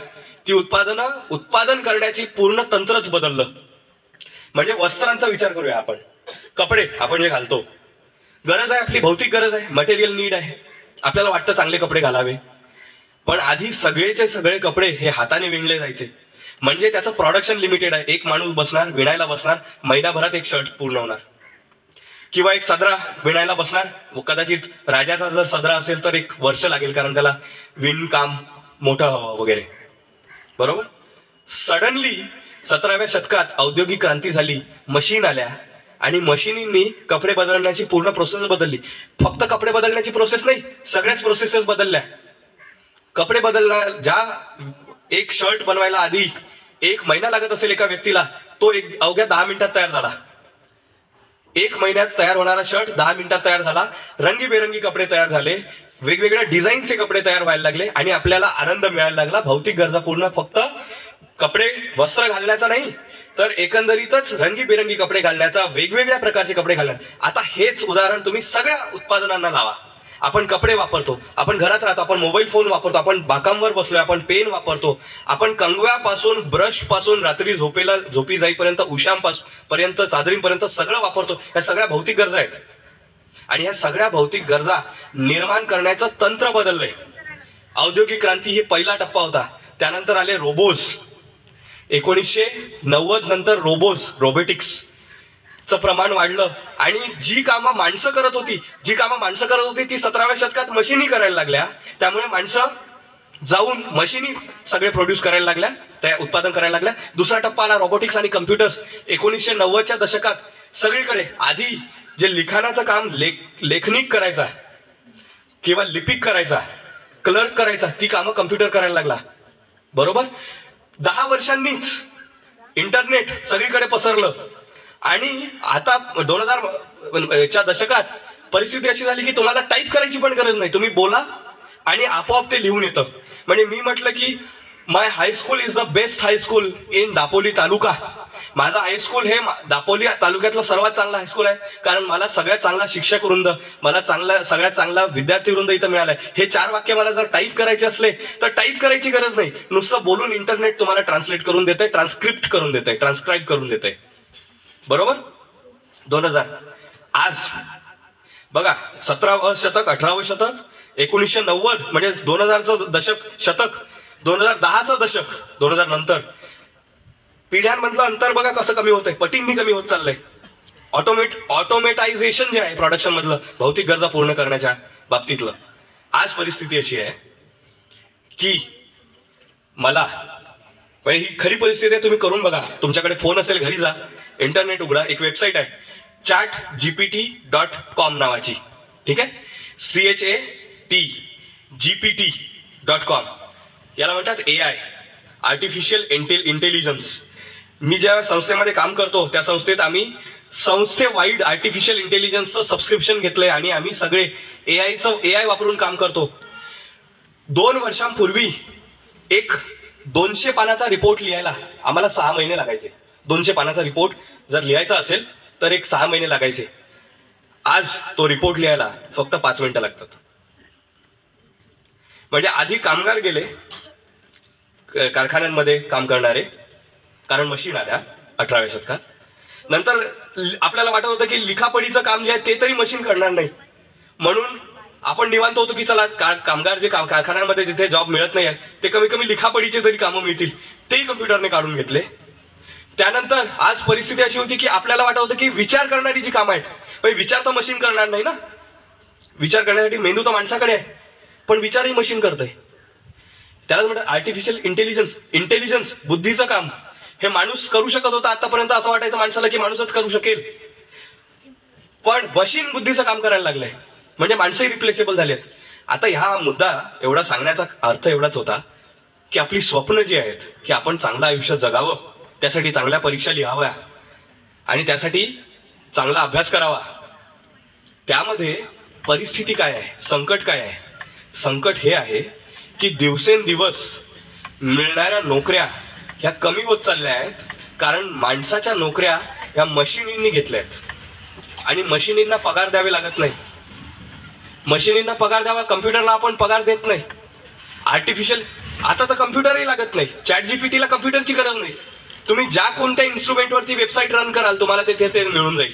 ती उत्पादन करण्याची पूर्ण तंत्रच बदललं. म्हणजे वस्त्रांचा विचार करूया आपण, कपडे आपण जे घालतो, गरज आहे आपली, भौतिक गरज आहे, मटेरियल नीड आहे, आपल्याला वाटतं चांगले कपडे घालावे. पण आधी सगळेचे सगळे कपडे हे हाताने विणले जायचे. म्हणजे त्याचं प्रोडक्शन लिमिटेड आहे. एक माणूस बसणार, विणायला बसणार, महिनाभरात एक शर्ट पूर्ण होणार. किंवा एक सदरा विणायला बसणार, कदाचित राजाचा जर सदरा असेल तर 1 वर्ष लागेल, कारण त्याला विणकाम मोठं हवं वगैरे. बरोबर. सडनली 17व्या शतकात औद्योगिक क्रांती झाली, मशीन आल्या आणि मशीनींनी कपडे बदलण्याची पूर्ण प्रोसेस बदलली. फक्त कपडे बदलण्याची प्रोसेस नाही, सगळ्याच प्रोसेसेस बदलल्या. कपडे बदलणार, ज्या एक शर्ट बनवायला आधी 1 महिना लागत असेल एका व्यक्तीला, तो अवघ्या 10 मिनिटात तयार झाला. 1 महिन्यात तयार होणारा शर्ट 10 मिनिटात तयार झाला. रंगीबेरंगी कपडे तयार झाले, वेगवेगळ्या डिझाईनचे कपडे तयार व्हायला लागले आणि आपल्याला आनंद मिळायला लागला. भौतिक गरजा पूर्ण, फक्त कपडे वस्त्र घालण्याचा नाही तर एकंदरीतच रंगीबेरंगी कपडे घालण्याचा, वेगवेगळ्या प्रकारचे कपडे घालण्याचा. आता हेच उदाहरण तुम्ही सगळ्या उत्पादनांना लावा. आपण कपडे वापरतो, आपण घरात राहतो, आपण मोबाईल फोन वापरतो, आपण बाकांवर बसलोय, आपण पेन वापरतो, आपण कंगव्यापासून ब्रश पासून रात्री झोपी जाईपर्यंत, उशांपर्यंत, चादरींपर्यंत सगळं वापरतो. या सगळ्या भौतिक गरजा आहेत आणि ह्या सगळ्या भौतिक गरजा निर्माण करण्याचं तंत्र बदललंय. औद्योगिक क्रांती ही पहिला टप्पा होता. त्यानंतर आले रोबोज. 1990 नंतर रोबोटिक्सचं प्रमाण वाढलं आणि जी कामं माणसं करत होती ती 17व्या शतकात मशिनी करायला लागल्या. त्यामुळे माणसं जाऊन मशिनी सगळे प्रोड्यूस करायला लागल्या, त्या उत्पादन करायला लागल्या. दुसरा टप्पा आला रोबोटिक्स आणि कम्प्युटर्स. 1990च्या दशकात सगळीकडे आधी जे लिखाणाचं काम लेखनिक करायचा किंवा लिपिक करायचा, क्लर्क करायचा, ती कामं कम्प्युटर करायला लागला. बरोबर. 10 वर्षांनीच इंटरनेट सगळीकडे पसरलं आणि आता 2000च्या दशकात परिस्थिती अशी झाली की तुम्हाला टाईप करायची पण गरज नाही, तुम्ही बोला आणि आपोआप ते लिहून येतं. म्हणजे मी म्हटलं की my high school is the best high school in Dapoli taluka. माझा हायस्कूल हे दापोली तालुक्यातलं सर्वात चांगला हायस्कूल आहे, कारण मला सगळ्यात चांगला शिक्षक वृंद, मला सगळ्यात चांगला विद्यार्थी वृंद इथं मिळालाय. हे 4 वाक्य मला जर टाईप करायचे असले तर टाईप करायची गरज नाही, नुसतं बोलून इंटरनेट तुम्हाला ट्रान्सलेट करून देतंय, ट्रान्सक्रिप्ट करून देतंय, ट्रान्सक्राईब करून देतंय. बरोबर. 2000 आज बघा, 17वं शतक, 18वं शतक, 1990 म्हणजे 2000चं शतक, 2010चं दशक, 2000 नंतर पिढ्यांमधलं अंतर बघा कसं कमी होतंय, पटींनी कमी होत चाललंय. ऑटोमेटायझेशन जे आहे प्रोडक्शन मधलं, भौतिक गरजा पूर्ण करण्याच्या बाबतीतलं. आज परिस्थिती अशी आहे की मला, ही खरी परिस्थिती आहे, तुम्ही करून बघा. तुमच्याकडे फोन असेल, घरी जा, इंटरनेट उघडा, एक वेबसाईट आहे chatgpt.com नावाची. ठीक आहे, chatgpt.com. याला म्हणतात AI, आर्टिफिशियल इंटेलिजन्स. मी ज्या संस्थेमध्ये काम करतो त्या संस्थेत आम्ही संस्थेवाईड आर्टिफिशियल इंटेलिजन्सचं सबस्क्रिप्शन घेतलंय आणि आम्ही सगळे AI वापरून काम करतो. 2 वर्षांपूर्वी एक 200 पानाचा रिपोर्ट लिहायला आम्हाला 6 महिने लागायचे. 200 पानाचा रिपोर्ट जर लिहायचा असेल तर 6 महिने लागायचे. आज तो रिपोर्ट लिहायला फक्त 5 मिनिटं लागतात. म्हणजे आधी कामगार गेले कारखान्यांमध्ये काम करणारे, कारण मशीन आल्या 18व्या शतकात. नंतर आपल्याला वाटत होतं की लिखापडीचं काम जे आहे ते तरी मशीन करणार नाही, म्हणून आपण निवांत होतो की चला कामगार जे कारखान्यांमध्ये जिथे जॉब मिळत नाही ते कमी कमी लिखापडीचे तरी कामं मिळतील, तेही कम्प्युटरने काढून घेतले. त्यानंतर आज परिस्थिती अशी होती की आपल्याला वाटत होतं की विचार करणारी जी कामं आहेत, विचार तर मशीन करणार नाही ना, विचार करण्यासाठी मेंदू तर माणसाकडे आहे, पण विचारही मशीन करतंय. त्यालाच म्हणतात आर्टिफिशियल इंटेलिजन्स, बुद्धीचं काम हे माणूस करू शकत होता आतापर्यंत. असं वाटायचं माणसाला की माणूसच करू शकेल, पण मशीन बुद्धीचं काम करायला लागलंय, म्हणजे माणसंही रिप्लेसेबल झालेत. आता हा मुद्दा एवढा सांगण्याचा अर्थ एवढाच होता की आपली स्वप्न जी आहेत की आपण चांगलं आयुष्य जगावं, त्यासाठी चांगल्या परीक्षा लिहाव्या आणि त्यासाठी चांगला अभ्यास करावा. त्यामध्ये परिस्थिती काय आहे, संकट काय आहे? संकट हे आहे की दिवसेंदिवस मिळणाऱ्या नोकऱ्या ह्या कमी होत चालल्या आहेत, कारण माणसाच्या नोकऱ्या ह्या मशिनींनी घेतल्या आहेत आणि मशिनींना पगार द्यावे लागत नाही. मशिनींना पगार द्यावा, कम्प्युटरला आपण पगार देत नाही. आर्टिफिशियल आता तर कम्प्युटरही लागत नाही, ChatGPT ला कम्प्युटरची गरज नाही. तुम्ही ज्या कोणत्या इन्स्ट्रुमेंटवरती वेबसाईट रन कराल तुम्हाला ते मिळून जाईल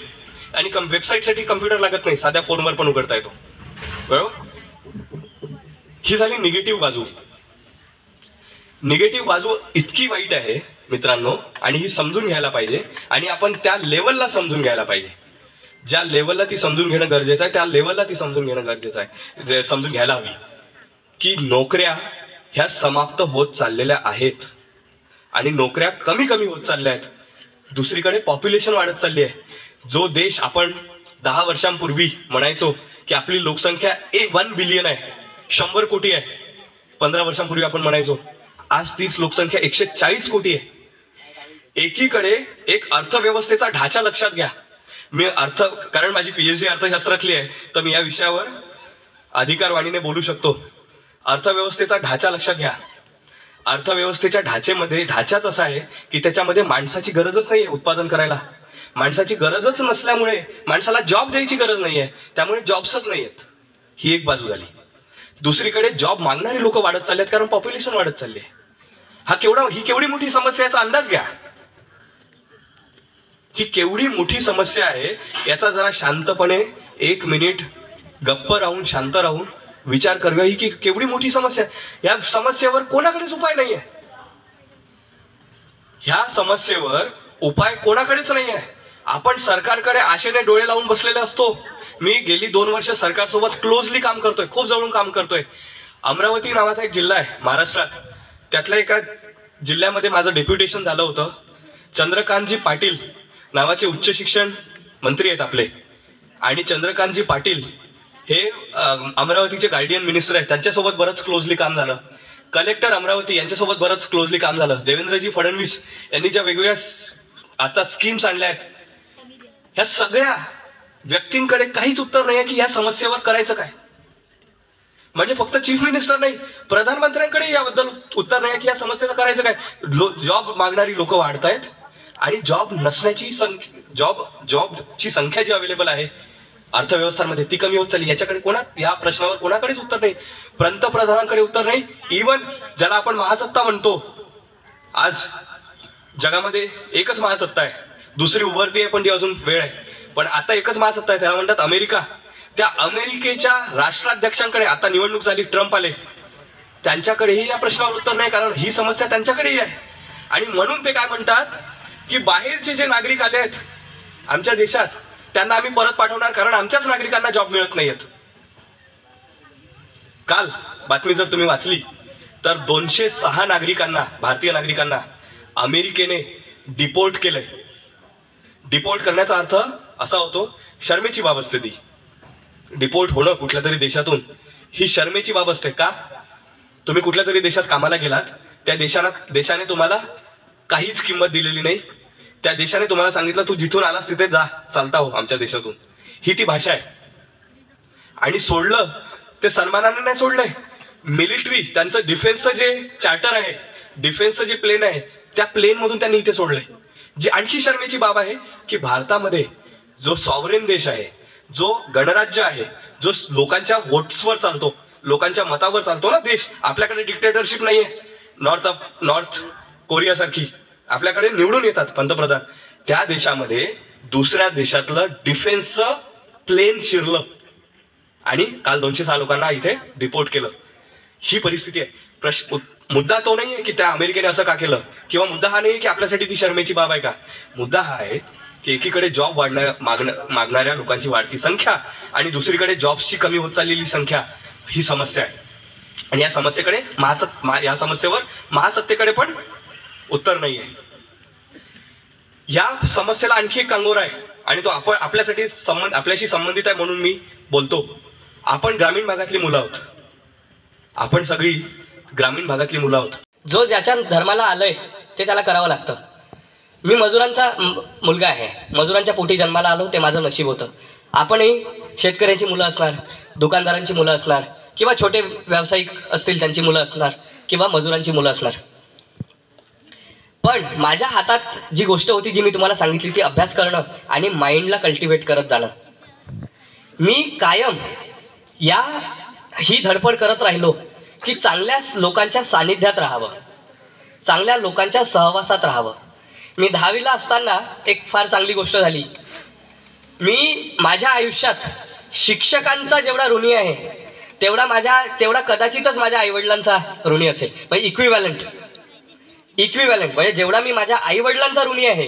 आणि वेबसाईटसाठी कम्प्युटर लागत नाही, साध्या फोनवर पण उघडता येतो. बरोबर? ही झाली निगेटिव्ह बाजू. निगेटिव्ह बाजू इतकी वाईट आहे मित्रांनो, आणि ही समजून घ्यायला पाहिजे आणि आपण त्या लेवलला समजून घ्यायला पाहिजे. ज्या लेवलला ती समजून घेणं गरजेचं आहे त्या लेवलला ती समजून घेणं गरजेचं आहे, समजून घ्यायला हवी की नोकऱ्या ह्या समाप्त होत चाललेल्या आहेत आणि नोकऱ्या कमी कमी होत चालल्या आहेत. दुसरीकडे पॉप्युलेशन वाढत चालली आहे. जो देश आपण 10 वर्षांपूर्वी म्हणायचो की आपली लोकसंख्या 1 बिलियन आहे, 100 कोटी आहे, 15 वर्षांपूर्वी आपण म्हणायचो, आज तीच लोकसंख्या 140 कोटी आहे. एकीकडे एक अर्थव्यवस्थेचा ढाचा लक्षात घ्या. मी कारण माझी PhD अर्थशास्त्रातली आहे तर मी या विषयावर अधिकारवाणीने बोलू शकतो. अर्थव्यवस्थेचा ढाचा लक्षात घ्या. अर्थव्यवस्थेच्या ढाचाच असा आहे की त्याच्यामध्ये माणसाची गरजच नाहीये उत्पादन करायला. माणसाची गरजच नसल्यामुळे माणसाला जॉब द्यायची गरज नाहीये, त्यामुळे जॉब्सच नाहीयेत. ही एक बाजू झाली. दुसरीकडे जॉब मागणारे लोक वाढत चाललेत कारण पॉप्युलेशन वाढत चालले. ही केवढी मोठी समस्या याचा अंदाज घ्या. ही केवढी मोठी समस्या आहे याचा जरा शांतपणे 1 मिनिट गप्प राहून शांत राहून विचार करूया. ही केवढी मोठी समस्या. या समस्येवर कोणाकडेच उपाय नाहीये. ह्या समस्येवर उपाय कोणाकडेच नाहीये. आपण सरकारकडे आशेने डोळे लावून बसलेले असतो. मी गेली 2 वर्ष सरकारसोबत क्लोजली काम करतोय, खूप जवळून काम करतोय. अमरावती नावाचा एक जिल्हा आहे महाराष्ट्रात, त्यातल्या एका जिल्ह्यामध्ये माझं डेप्युटेशन झालं होतं. चंद्रकांतजी पाटील नावाचे उच्च शिक्षण मंत्री आहेत आपले, आणि चंद्रकांतजी पाटील हे अमरावतीचे गार्डियन मिनिस्टर आहेत. त्यांच्यासोबत बरंच क्लोजली काम झालं. कलेक्टर अमरावती यांच्यासोबत बरंच क्लोजली काम झालं. देवेंद्रजी फडणवीस यांनी ज्या वेगवेगळ्या आता स्कीम्स आणल्या आहेत, ह्या सगळ्या व्यक्तींकडे काहीच उत्तर नाही की या समस्येवर करायचं काय. म्हणजे फक्त चीफ मिनिस्टर नाही, प्रधानमंत्र्यांकडे याबद्दल उत्तर नाही की या समस्येचं करायचं काय. जॉब मागणारी लोक वाढत आहेत आणि जॉब नसण्याची जॉबची संख्या जी अवेलेबल आहे अर्थव्यवस्थांमध्ये ती कमी होत चालली. याच्याकडे या प्रश्नावर कोणाकडेच उत्तर नाही. पंतप्रधानांकडे उत्तर नाही. इव्हन ज्याला आपण महासत्ता म्हणतो, आज जगामध्ये एकच महासत्ता आहे, दुसरी उभरती आहे पण ती अजून वेळ आहे. पण आता एकच महासत्ता आहे, त्याला म्हणतात अमेरिका. त्या अमेरिकेच्या राष्ट्राध्यक्षांकडे आता निवडणूक झाली, ट्रम्प आले, त्यांच्याकडेही या प्रश्नावर उत्तर नाही, कारण ही समस्या त्यांच्याकडेही आहे. आणि म्हणून ते काय म्हणतात की बाहेरचे जे नागरिक आले आहेत आमच्या देशात त्यांना आम्ही परत पाठवणार, कारण आमच्याच नागरिकांना जॉब मिळत नाहीयेत. काल बातमी जर तुम्ही वाचली तर 206 नागरिकांना, भारतीय नागरिकांना अमेरिकेने डिपोर्ट केलंय. डिपोर्ट करण्याचा अर्थ असा होतो, शर्मेची बाब असते ती. डिपोर्ट होणं कुठल्या तरी देशातून ही शर्मेची बाब असते. का? तुम्ही कुठल्या तरी देशात कामाला गेलात, त्या देशाने तुम्हाला काहीच किंमत दिलेली नाही. त्या देशाने तुम्हाला सांगितलं तू जिथून आलास तिथे जा, चालता हो आमच्या देशातून. ही ती भाषा आहे. आणि सोडलं ते सन्मानाने नाही सोडलंय. मिलिटरी त्यांचं डिफेन्सचं जे चार्टर आहे, डिफेन्सचं जे प्लेन आहे, त्या प्लेन मधून त्यांनी इथे सोडलंय. जी आणखी शर्मेची बाब आहे की भारतामध्ये जो सॉव्हरेन देश आहे, जो गणराज्य आहे, जो लोकांच्या वोट्सवर चालतो, लोकांच्या मतावर चालतो ना देश, आपल्याकडे डिक्टेटरशिप नाहीये. नॉर्थ कोरिया सारखी आपल्याकडे निवडून येतात पंतप्रधान. त्या देशामध्ये दुसऱ्या देशातलं डिफेन्सचं प्लेन शिरलं आणि काल 206 लोकांना इथे डिपोर्ट केलं. ही परिस्थिती आहे. मुद्दा तो नाही आहे की त्या अमेरिकेने असं का केलं, किंवा मुद्दा हा नाही की आपल्यासाठी ती शर्मेची बाब आहे का. मुद्दा हा आहे की एकीकडे जॉब मागणाऱ्या लोकांची वाढती संख्या आणि दुसरीकडे जॉब्सची कमी होत चाललेली संख्या ही समस्या आहे. आणि या समस्येकडे या समस्येवर महासत्तेकडे पण उत्तर नाही आहे. या समस्येला आणखी एक कंगोरा आहे आणि तो आपण आपल्याशी संबंधित आहे म्हणून मी बोलतो. आपण ग्रामीण भागातली मुलं आहोत. आपण सगळी ग्रामीण भागातली मुलं आहोत. जो ज्याच्या धर्माला आलंय ते त्याला करावं लागतं. मी मजुरांचा मुलगा आहे. मजुरांच्या पोटी जन्माला आलो, ते माझं नशीब होतं. आपणही शेतकऱ्यांची मुलं असणार, दुकानदारांची मुलं असणार, किंवा छोटे व्यावसायिक असतील त्यांची मुलं असणार, किंवा मजुरांची मुलं असणार. पण माझ्या हातात जी गोष्ट होती, जी मी तुम्हाला सांगितली, ती अभ्यास करणं आणि माइंडला कल्टिवेट करत जाणं. मी कायम ही धडपड करत राहिलो की चांगल्या लोकांच्या सानिध्यात राहावं, चांगल्या लोकांच्या सहवासात राहावं. मी 10वीला असताना एक फार चांगली गोष्ट झाली. मी माझ्या आयुष्यात शिक्षकांचा जेवढा ऋणी आहे तेवढा कदाचितच माझ्या आईवडिलांचा ऋणी असेल. म्हणजे इक्विव्हॅलंट म्हणजे जेवढा मी माझ्या आईवडिलांचा ऋणी आहे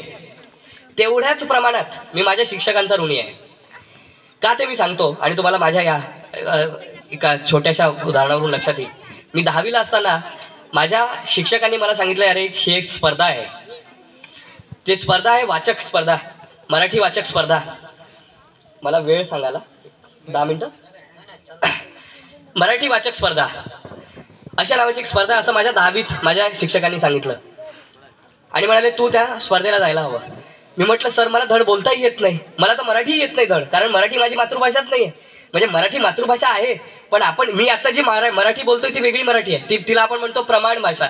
तेवढ्याच प्रमाणात मी माझ्या शिक्षकांचा ऋणी आहे. का ते मी सांगतो आणि तुम्हाला माझ्या या एका छोट्याशा उदाहरणावरून लक्षात येईल. मी 10वीला असताना माझ्या शिक्षकांनी मला सांगितलं, अरे ही एक स्पर्धा आहे, जी स्पर्धा आहे वाचक स्पर्धा, मराठी वाचक स्पर्धा. मला वेळ सांगायला 10 मिनिटं. मराठी वाचक स्पर्धा अशा नावाची एक स्पर्धा, असं माझ्या 10वीत माझ्या शिक्षकांनी सांगितलं आणि म्हणाले तू त्या स्पर्धेला जायला हवं. मी म्हटलं सर मला धड बोलताही येत नाही, मला तर मराठी येत नाही धड, कारण मराठी माझी मातृभाषाच नाही आहे. म्हणजे मराठी मातृभाषा आहे पण मी आता जी मराठी बोलतोय ती वेगळी मराठी आहे. तिला आपण म्हणतो प्रमाण भाषा.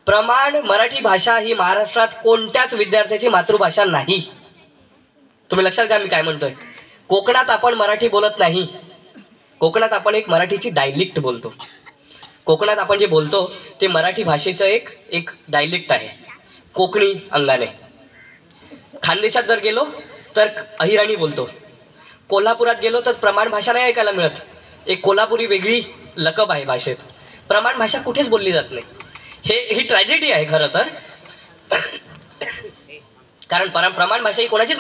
प्रमाण मराठी भाषा ही महाराष्ट्रात कोणत्याच विद्यार्थ्याची मातृभाषा नाही. तुम्ही लक्षात घ्या मी काय म्हणतोय. कोकणात आपण मराठी बोलत नाही, कोकणात आपण एक मराठीची डायलेक्ट बोलतो. कोकणात आपण जे बोलतो ते मराठी भाषेचं एक डायलेक्ट आहे, कोकणी अंगाने. खानदेशात जर गेलो तर अहिराणी बोलतो. कोल्हापुरात गेलो तर प्रमाण भाषा नाही ऐकायला मिळत. एक कोल्हापुरी वेगळी लकब आहे भाषेत. प्रमाण भाषा कुठेच बोलली जात नाही. ही ट्रॅजेडी आहे खरं तर. कारण प्रमाण भाषा ही कोणाचीच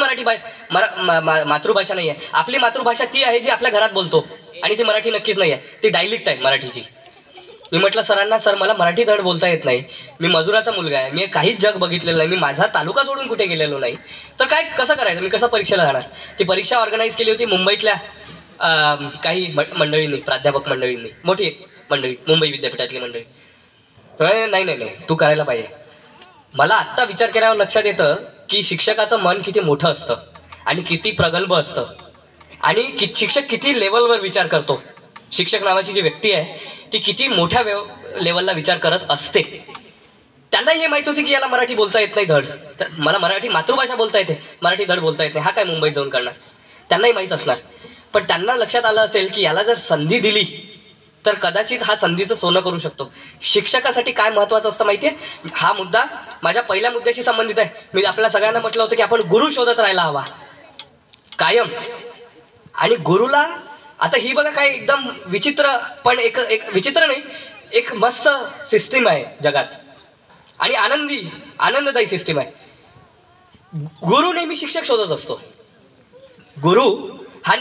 मातृभाषा नाही आहे. आपली मातृभाषा ती आहे जी आपल्या घरात बोलतो आणि ती मराठी नक्कीच नाही आहे, ती डायलेक्ट आहे मराठीची. मी म्हटलं सरांना, सर मला मराठी धड बोलता येत नाही, मी मजुराचा मुलगा आहे, मी काहीच जग बघितलेलं नाही, मी माझा तालुका सोडून कुठे गेलेलो नाही, तर कसं करायचं, मी कसं परीक्षेला जाणार. ती परीक्षा ऑर्गनाईज केली होती मुंबईतल्या काही मंडळींनी, प्राध्यापक मंडळींनी, मोठी मंडळी, मुंबई विद्यापीठातली मंडळी. नाही तू करायला पाहिजे. मला आत्ता विचार केल्यावर लक्षात येतं की शिक्षकाचं मन किती मोठं असतं आणि किती प्रगल्भ असतं आणि शिक्षक किती लेवलवर विचार करतो. शिक्षक नावाची जी व्यक्ती आहे ती किती मोठ्या लेवलला विचार करत असते. त्यांनाही हे माहीत होती की याला मराठी बोलता येत नाही धड, मला मराठी मातृभाषा बोलता येते, मराठी धड बोलता येत नाही, हा काय मुंबईत जाऊन करणार, त्यांनाही माहीत असणार. पण त्यांना लक्षात आलं असेल की याला जर संधी दिली तर कदाचित हा संधीचं सोनं करू शकतो. शिक्षकासाठी काय महत्त्वाचं असतं माहिती आहे. हा मुद्दा माझ्या पहिल्या मुद्द्याशी संबंधित आहे. मी आपल्या सगळ्यांना म्हटलं होतं की आपण गुरु शोधत राहायला हवा कायम. आणि गुरुला आता ही बघा काय एकदम विचित्र, पण एक विचित्र नाही, एक मस्त सिस्टीम आहे जगात आणि आनंददायी सिस्टीम आहे. गुरु नेहमी शिक्षक शोधत असतो. गुरु हा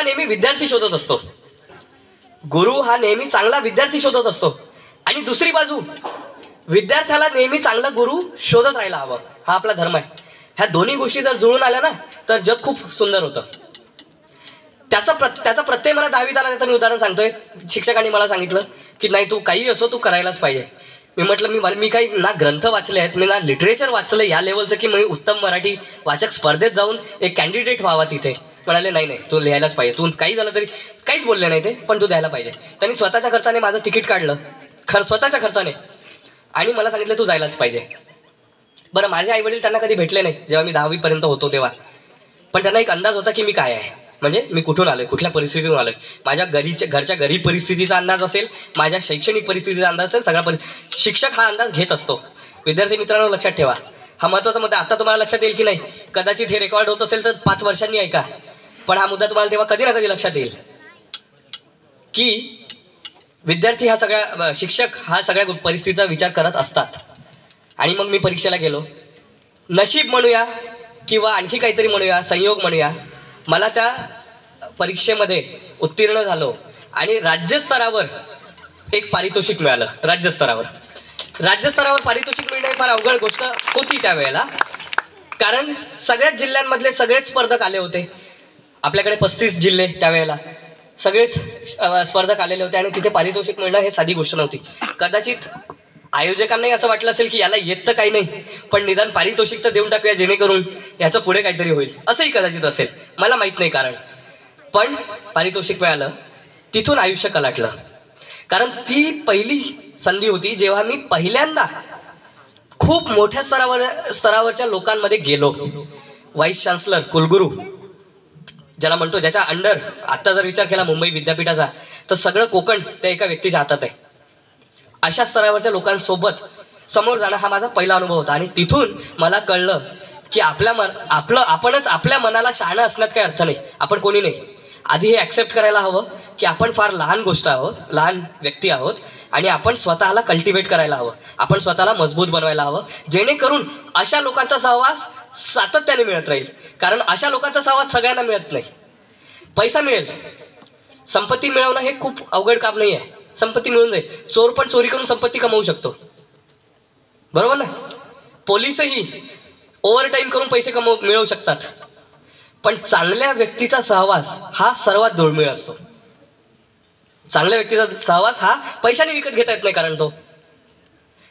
नेहमी विद्यार्थी शोधत असतो. गुरु हा नेहमी चांगला विद्यार्थी शोधत असतो आणि दुसरी बाजू विद्यार्थ्याला नेहमी चांगला गुरु शोधत राहायला हवं. हा आपला धर्म आहे. ह्या दोन्ही गोष्टी जर जुळून आल्या ना तर जग खूप सुंदर होतं. त्याचा प्रत्यय मला 10वीत आला, त्याचं मी उदाहरण सांगतोय. शिक्षकांनी मला सांगितलं की नाही तू काही असो तू करायलाच पाहिजे. मी म्हटलं मी काही ना ग्रंथ वाचले आहेत, मी ना लिटरेचर वाचलं या लेवलचं की मी उत्तम मराठी वाचक स्पर्धेत जाऊन एक कॅन्डिडेट व्हावा तिथे. म्हणाले नाही तू लिहायलाच पाहिजे, तू काही झालं तरी काहीच बोलले नाही ते, पण तू द्यायला पाहिजे. त्यांनी स्वतःच्या खर्चाने माझं तिकीट काढलं, स्वतःच्या खर्चाने, आणि मला सांगितलं तू जायलाच पाहिजे. बरं, माझे आईवडील त्यांना कधी भेटले नाही जेव्हा मी 10वीपर्यंत होतो तेव्हा, पण त्यांना एक अंदाज होता की मी काय आहे, म्हणजे मी कुठून आलोय, कुठल्या परिस्थितीतून आलोय. माझ्या घरच्या गरीब परिस्थितीचा अंदाज असेल, माझ्या शैक्षणिक परिस्थितीचा अंदाज असेल, सगळा शिक्षक हा अंदाज घेत असतो. विद्यार्थी मित्रांनो लक्षात ठेवा, हा महत्त्वाचा मुद्दा. आता तुम्हाला लक्षात येईल की नाही, कदाचित हे रेकॉर्ड होत असेल तर 5 वर्षांनी ऐका, पण हा मुद्दा तुम्हाला तेव्हा कधी ना कधी लक्षात येईल की विद्यार्थी हा सगळ्या शिक्षक हा सगळ्या परिस्थितीचा विचार करत असतात. आणि मग मी परीक्षेला गेलो. नशीब म्हणूया किंवा आणखी काहीतरी म्हणूया, संयोग म्हणूया, मला त्या परीक्षेमध्ये उत्तीर्ण झालो आणि राज्यस्तरावर एक पारितोषिक मिळालं. राज्यस्तरावर पारितोषिक मिळणं ही फार अवघड गोष्ट होती त्यावेळेला, कारण सगळ्याच जिल्ह्यांमधले सगळेच स्पर्धक आले होते. आपल्याकडे 35 जिल्हे त्यावेळेला, सगळेच स्पर्धक आलेले होते आणि तिथे पारितोषिक मिळणं हे साधी गोष्ट नव्हती. कदाचित आयोजकांनाही असं वाटलं असेल की याला येत तर काही नाही, पण निदान पारितोषिक तर देऊन टाकूया जेणेकरून याचं पुढे काहीतरी होईल, असंही कदाचित असेल, मला माहीत नाही कारण. पण पारितोषिक मिळालं, तिथून आयुष्य कलाटलं. कारण ती पहिली संधी होती जेव्हा मी पहिल्यांदा खूप मोठ्या स्तरावरच्या लोकांमध्ये गेलो. व्हाईस चान्सलर, कुलगुरू ज्याला म्हणतो, ज्याच्या अंडर आत्ता जर विचार केला मुंबई विद्यापीठाचा तर सगळं कोकण त्या एका व्यक्तीच्या हातात आहे. अशा स्तरावरच्या लोकांसोबत समोर जाणं हा माझा पहिला अनुभव होता. आणि तिथून मला कळलं की आपणच आपल्या मनाला शहाणं असण्यात काही अर्थ नाही. आपण कोणी नाही. आधी हे ॲक्सेप्ट करायला हवं की आपण फार लहान गोष्ट आहोत, लहान व्यक्ती आहोत आणि आपण स्वतःला कल्टिवेट करायला हवं, आपण स्वतःला मजबूत बनवायला हवं, जेणेकरून अशा लोकांचा सहवास सातत्याने मिळत राहील. कारण अशा लोकांचा सहवास सगळ्यांना मिळत नाही. पैसा मिळेल, संपत्ती मिळवणं हे खूप अवघड काम नाही आहे. संपत्ती मिळून जाईल. चोर पण चोरी करून संपत्ती कमवू शकतो, बरोबर ना. पोलिसही ओव्हरटाईम करून पैसे मिळवू शकतात. पण चांगल्या व्यक्तीचा सहवास हा सर्वात दुर्मिळ असतो. चांगल्या व्यक्तीचा सहवास हा पैशाने विकत घेता येत नाही, कारण तो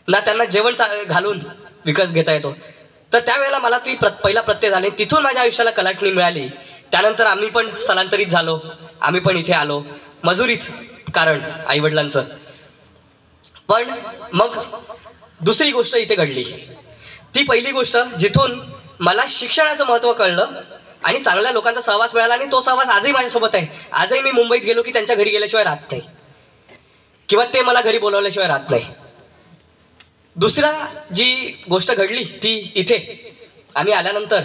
ना त्यांना जेवण घालून विकत घेता येतो. तर त्यावेळेला मला ती पहिला प्रत्यय झाले. तिथून माझ्या आयुष्याला कलाटणी मिळाली. त्यानंतर आम्ही पण स्थलांतरित झालो, आम्ही पण इथे आलो. मजुरीच कारण आईवडिलांचं. पण मग दुसरी गोष्ट इथे घडली. ती पहिली गोष्ट जिथून मला शिक्षणाचं महत्त्व कळलं आणि चांगल्या लोकांचा सहवास मिळाला. आणि तो सहवास आजही माझ्यासोबत आहे. आजही मी मुंबईत गेलो की त्यांच्या घरी गेल्याशिवाय राहत नाही किंवा ते मला घरी बोलावल्याशिवाय राहत नाही. दुसरा जी गोष्ट घडली ती इथे आम्ही आल्यानंतर,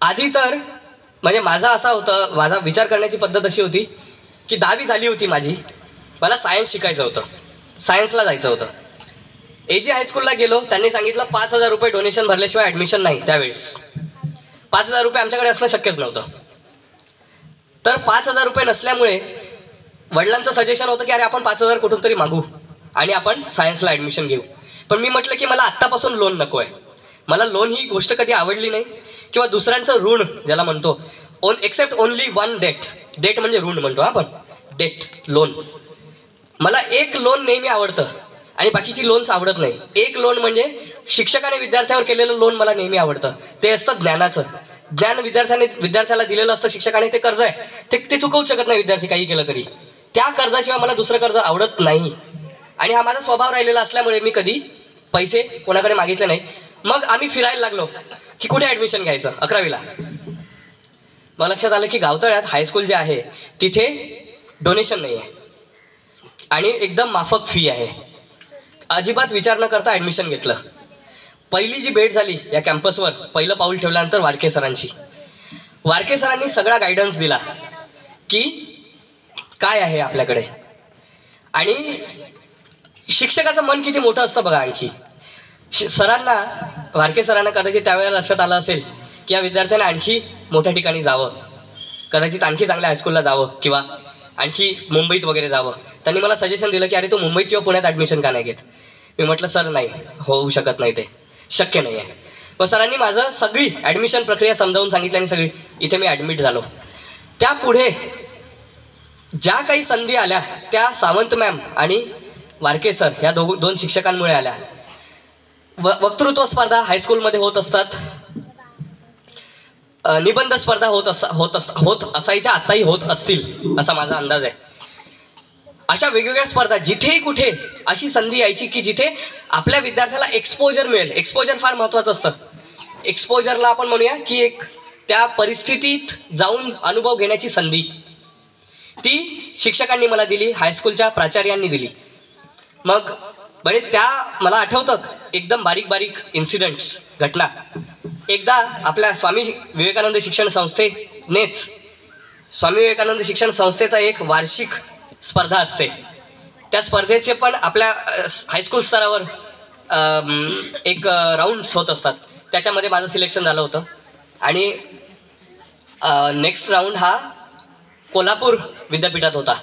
आधी तर म्हणजे माझा विचार करण्याची पद्धत अशी होती की 10वी झाली होती माझी, मला सायन्स शिकायचं होतं, सायन्सला जायचं होतं. AG हायस्कूलला गेलो. त्यांनी सांगितलं 5,000 रुपये डोनेशन भरल्याशिवाय ॲडमिशन नाही. त्यावेळेस 5,000 रुपये आमच्याकडे असणं शक्यच नव्हतं. तर 5,000 रुपये नसल्यामुळे वडिलांचं सजेशन होतं की अरे आपण 5,000 कुठून तरी मागू आणि आपण सायन्सला ॲडमिशन घेऊ. पण मी म्हटलं की मला आत्तापासून लोन नको आहे. मला लोन ही गोष्ट कधी आवडली नाही, किंवा दुसऱ्यांचं ऋण ज्याला म्हणतो, except only one debt. Debt म्हणजे ऋण म्हणतो आपण, डेट, लोन. मला एक लोन नेहमी आवडतं आणि बाकीची लोन्स आवडत नाही. एक लोन म्हणजे शिक्षकाने विद्यार्थ्यावर केलेलं लोन मला नेहमी आवडतं. ते असतं ज्ञानाचं. ज्ञान विद्यार्थ्याला दिलेलं असतं शिक्षकाने, ते कर्ज आहे, ते चुकवू शकत नाही विद्यार्थी काही केलं तरी. त्या कर्जाशिवाय मला दुसरं कर्ज आवडत नाही. आणि हा माझा स्वभाव राहिलेला असल्यामुळे मी कधी पैसे कोणाकडे मागितले नाही. मग आम्ही फिरायला लागलो की कुठे ॲडमिशन घ्यायचं 11वीला. मग लक्षात आलं की गावतळ्यात हायस्कूल जे आहे तिथे डोनेशन नाही आहे आणि एकदम माफक फी आहे. अजिबात विचार न करता ॲडमिशन घेतलं. पहिली जी भेट झाली या कॅम्पसवर पहिलं पाऊल ठेवल्यानंतर वारके सरांनी सगळा गायडन्स दिला की काय आहे आपल्याकडे. आणि शिक्षकाचं मन किती मोठं असतं बघा. आणखी वारके सरांना कदाचित त्यावेळेला लक्षात आलं असेल की या विद्यार्थ्यांना आणखी मोठ्या ठिकाणी जावं, कदाचित आणखी चांगल्या हायस्कूलला जावं किंवा आणखी मुंबईत वगैरे जावं. त्यांनी मला सजेशन दिलं की अरे तू मुंबईत किंवा पुण्यात ॲडमिशन का नाही घेत. मी म्हटलं सर नाही, होऊ शकत नाही, ते शक्य नाही आहे. मग सरांनी माझं सगळी ॲडमिशन प्रक्रिया समजावून सांगितली आणि सगळी इथे मी ॲडमिट झालो. त्यापुढे ज्या काही संधी आल्या त्या सावंत मॅम आणि वारके सर ह्या दोन शिक्षकांमुळे आल्या. वक्तृत्व स्पर्धा हायस्कूलमध्ये होत असतात, निबंध स्पर्धा होत असायच्या, आत्ताही होत असतील असा माझा अंदाज आहे. अशा वेगवेगळ्या स्पर्धा जिथेही कुठे अशी संधी यायची की जिथे आपल्या विद्यार्थ्याला एक्सपोजर मिळेल. एक्सपोजर फार महत्त्वाचं असतं. एक्सपोजरला आपण म्हणूया की एक त्या परिस्थितीत जाऊन अनुभव घेण्याची संधी, ती शिक्षकांनी मला दिली, हायस्कूलच्या प्राचार्यांनी दिली. मग म्हणजे त्या मला आठवतं एकदम बारीक बारीक इन्सिडेंट्स, घटना. एकदा आपल्या स्वामी विवेकानंद शिक्षण संस्थेचा एक वार्षिक स्पर्धा असते. त्या स्पर्धेचे पण आपल्या हायस्कूल स्तरावर एक राऊंड्स होत असतात. त्याच्यामध्ये माझं सिलेक्शन झालं होतं आणि नेक्स्ट राऊंड हा कोल्हापूर विद्यापीठात होता.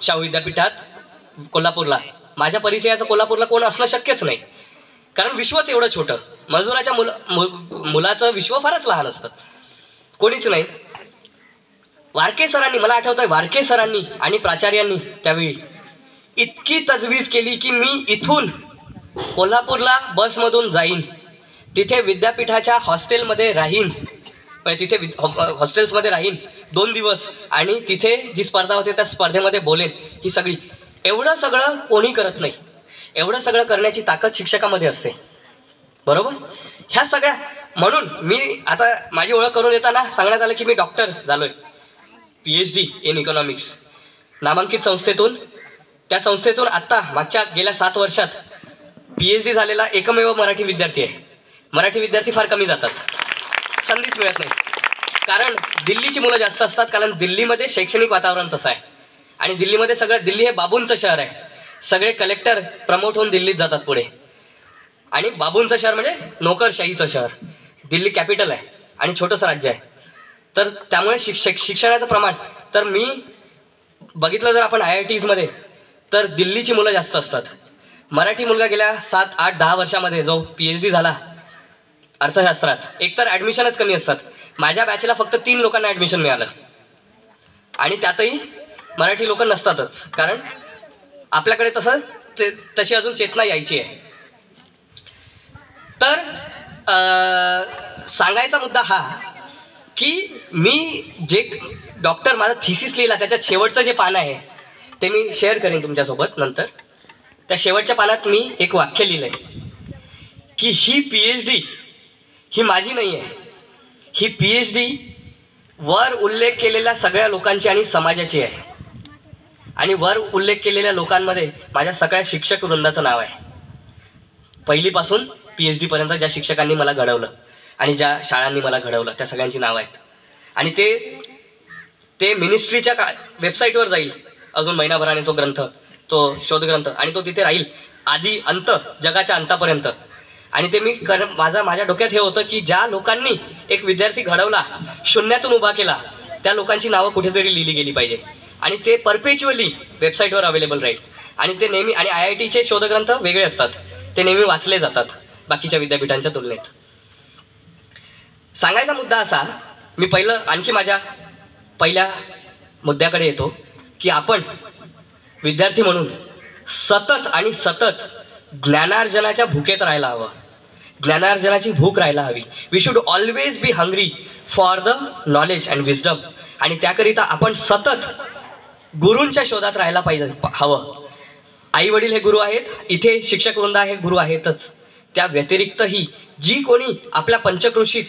शाहू विद्यापीठात कोल्हापूरला. माझ्या परिचयाचं कोल्हापूरला कोण असणं शक्यच नाही, कारण विश्वच एवढं छोटं. मजुराच्या मुलाचं विश्व फारच लहान असतं, कोणीच नाही. वारके सरांनी, मला आठवतं आहे, वारके सरांनी आणि प्राचार्यांनी त्यावेळी इतकी तजवीज केली की मी इथून कोल्हापूरला बसमधून जाईन, तिथे विद्यापीठाच्या हॉस्टेलमध्ये राहीन, तिथे हॉस्टेल्समध्ये राहीन 2 दिवस आणि तिथे जी स्पर्धा होते त्या स्पर्धेमध्ये बोलेन. ही सगळी, एवढं सगळं कोणी करत नाही. एवढं सगळं करण्याची ताकद शिक्षकामध्ये असते, बरोबर. ह्या सगळ्या, म्हणून मी आता माझी ओळख करून देताना सांगण्यात आलं की मी डॉक्टर झालो आहे, PhD इन इकॉनॉमिक्स नामांकित संस्थेतून. त्या संस्थेतून आत्ता मागच्या गेल्या 7 वर्षात PhD झालेला एकमेव मराठी विद्यार्थी आहे. मराठी विद्यार्थी फार कमी जातात, संधीच मिळत नाही, कारण दिल्लीची मुलं जास्त असतात, कारण दिल्लीमध्ये शैक्षणिक वातावरण तसं आहे. आणि दिल्लीमध्ये सगळं, दिल्ली हे बाबूंचं शहर आहे. सगळे कलेक्टर प्रमोट होऊन दिल्लीत जातात पुढे. आणि बाबूंचं शहर म्हणजे नोकरशाहीचं शहर. दिल्ली कॅपिटल आहे आणि छोटंसं राज्य आहे. तर त्यामुळे शिक्षणाचं प्रमाण, तर मी बघितलं जर आपण IITsमध्ये, तर दिल्लीची मुलं जास्त असतात. मराठी मुलगा गेल्या 7, 8, 10 वर्षामध्ये जो PhD झाला अर्थशास्त्रात, एकतर ॲडमिशनच कमी असतात. माझ्या बॅचला फक्त 3 लोकांना ॲडमिशन मिळालं आणि त्यातही मराठी लोक नसतातच, कारण आपल्याकडे तशी अजून चेतना यायची आहे. तर सांगायचा मुद्दा हा की मी जे डॉक्टर माझा थिसिस लिहिला त्याच्यात शेवटचं जे पान आहे ते मी शेअर करेन तुमच्यासोबत नंतर. त्या शेवटच्या पानात मी एक वाक्य लिहिलं आहे की ही PhD ही माझी नाही आहे, ही PhD वर उल्लेख केलेल्या सगळ्या लोकांची आणि समाजाची आहे. आणि वर उल्लेख केलेल्या लोकांमध्ये माझ्या सगळ्या शिक्षक वृंदाचं नाव आहे. पहिलीपासून PhD पर्यंत ज्या शिक्षकांनी मला घडवलं आणि ज्या शाळांनी मला घडवलं त्या सगळ्यांची नावं आहेत. आणि ते मिनिस्ट्रीच्या वेबसाईटवर जाईल अजून महिनाभराने तो ग्रंथ, तो शोधग्रंथ, आणि तो तिथे राहील आधी अंत, जगाच्या अंतापर्यंत. आणि ते मी माझ्या डोक्यात हे होतं की ज्या लोकांनी एक विद्यार्थी घडवला, शून्यातून उभा केला, त्या लोकांची नावं कुठेतरी लिहिली गेली पाहिजे. आणि ते परपेच्युअली वेबसाईटवर अवेलेबल राहील. आणि ते नेहमी, आणि IITचे शोधग्रंथ वेगळे असतात, ते नेहमी वाचले जातात बाकीच्या विद्यापीठांच्या तुलनेत. सांगायचा मुद्दा असा, मी आणखी माझ्या पहिल्या मुद्द्याकडे येतो की आपण विद्यार्थी म्हणून सतत ज्ञानार्जनाच्या भुकेत राहायला हवं, ज्ञानार्जनाची भूक राहायला हवी. We should always be hungry for the knowledge and wisdom. आणि त्याकरिता आपण सतत गुरूंच्या शोधात राहायला हवं. आई वडील हे गुरु आहेत, इथे शिक्षक वृंद हे गुरु आहेतच. त्या व्यतिरिक्तही जी कोणी आपल्या पंचक्रोशीत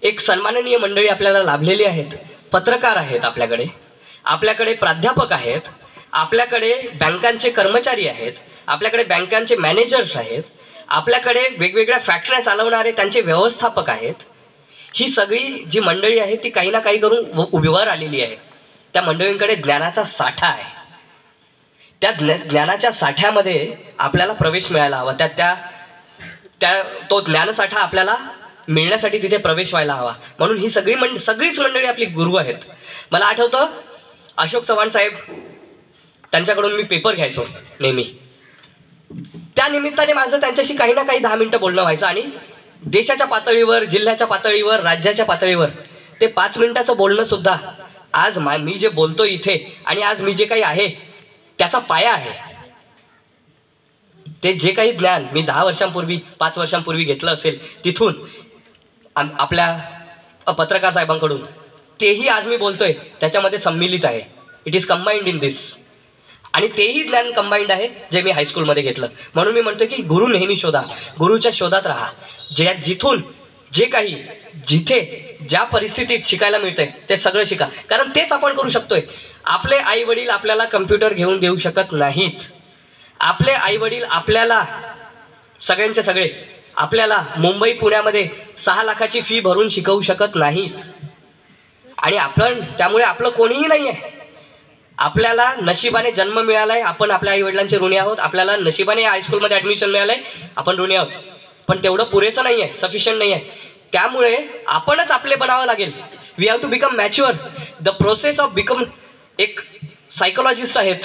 एक सन्माननीय मंडळी आपल्याला लाभलेली आहेत, पत्रकार आहेत, आपल्याकडे प्राध्यापक आहेत, आपल्याकडे बँकांचे कर्मचारी आहेत, आपल्याकडे बँकांचे मॅनेजर्स आहेत, आपल्याकडे वेगवेगळ्या फॅक्टऱ्या चालवणारे त्यांचे व्यवस्थापक आहेत. ही सगळी जी मंडळी आहे ती काही ना काही करून उभीवर आलेली आहे. त्या मंडळींकडे ज्ञानाचा साठा आहे. त्या ज्ञानाच्या साठ्यामध्ये आपल्याला प्रवेश मिळायला हवा. तो ज्ञानसाठा आपल्याला मिळण्यासाठी तिथे प्रवेश व्हायला हवा. म्हणून ही सगळीच मंडळी आपली गुरु आहेत. मला आठवतं अशोक चव्हाण साहेब, त्यांच्याकडून मी पेपर घ्यायचो नेहमी. त्या निमित्ताने माझं त्यांच्याशी काही ना काही 10 मिनिटं बोलणं व्हायचं. आणि देशाच्या पातळीवर, जिल्ह्याच्या पातळीवर, राज्याच्या पातळीवर ते 5 मिनिटाचं बोलणं सुद्धा आज मी जे बोलतो इथे आणि आज मी जे काही आहे त्याचा पाया आहे. ते जे काही ज्ञान मी 10 वर्षांपूर्वी, 5 वर्षांपूर्वी घेतलं असेल तिथून, आपल्या पत्रकार साहेबांकडून, तेही आज मी बोलतोय त्याच्यामध्ये सम्मिलित आहे. It is combined in this. आणि तेही ज्ञान कंबाईंड आहे जे मी हायस्कूलमध्ये घेतलं. म्हणून मी म्हणतो की गुरु नेहमी शोधा, गुरुच्या शोधात राहा. जिथून जे काही, जिथे ज्या परिस्थितीत शिकायला मिळतंय ते सगळं शिका, कारण तेच आपण करू शकतोय. आपले आई वडील आपल्याला कम्प्युटर घेऊन देऊ शकत नाहीत. आपले आई वडील आपल्याला, सगळ्यांचे सगळे, आपल्याला मुंबई पुण्यामध्ये 6 लाखाची फी भरून शिकवू शकत नाहीत. आणि त्यामुळे आपलं कोणीही नाही आहे. आपल्याला नशिबाने जन्म मिळालाय, आपण आपल्या आई वडिलांचे ऋणी आहोत. आपल्याला नशिबाने हायस्कूलमध्ये ॲडमिशन मिळालंय, आपण ऋणी आहोत. पण तेवढं पुरेसं नाही आहे, सफिशियंट नाही आहे. त्यामुळे आपणच आपले बनावं लागेल. We have to become mature. The process of become एक सायकोलॉजिस्ट आहेत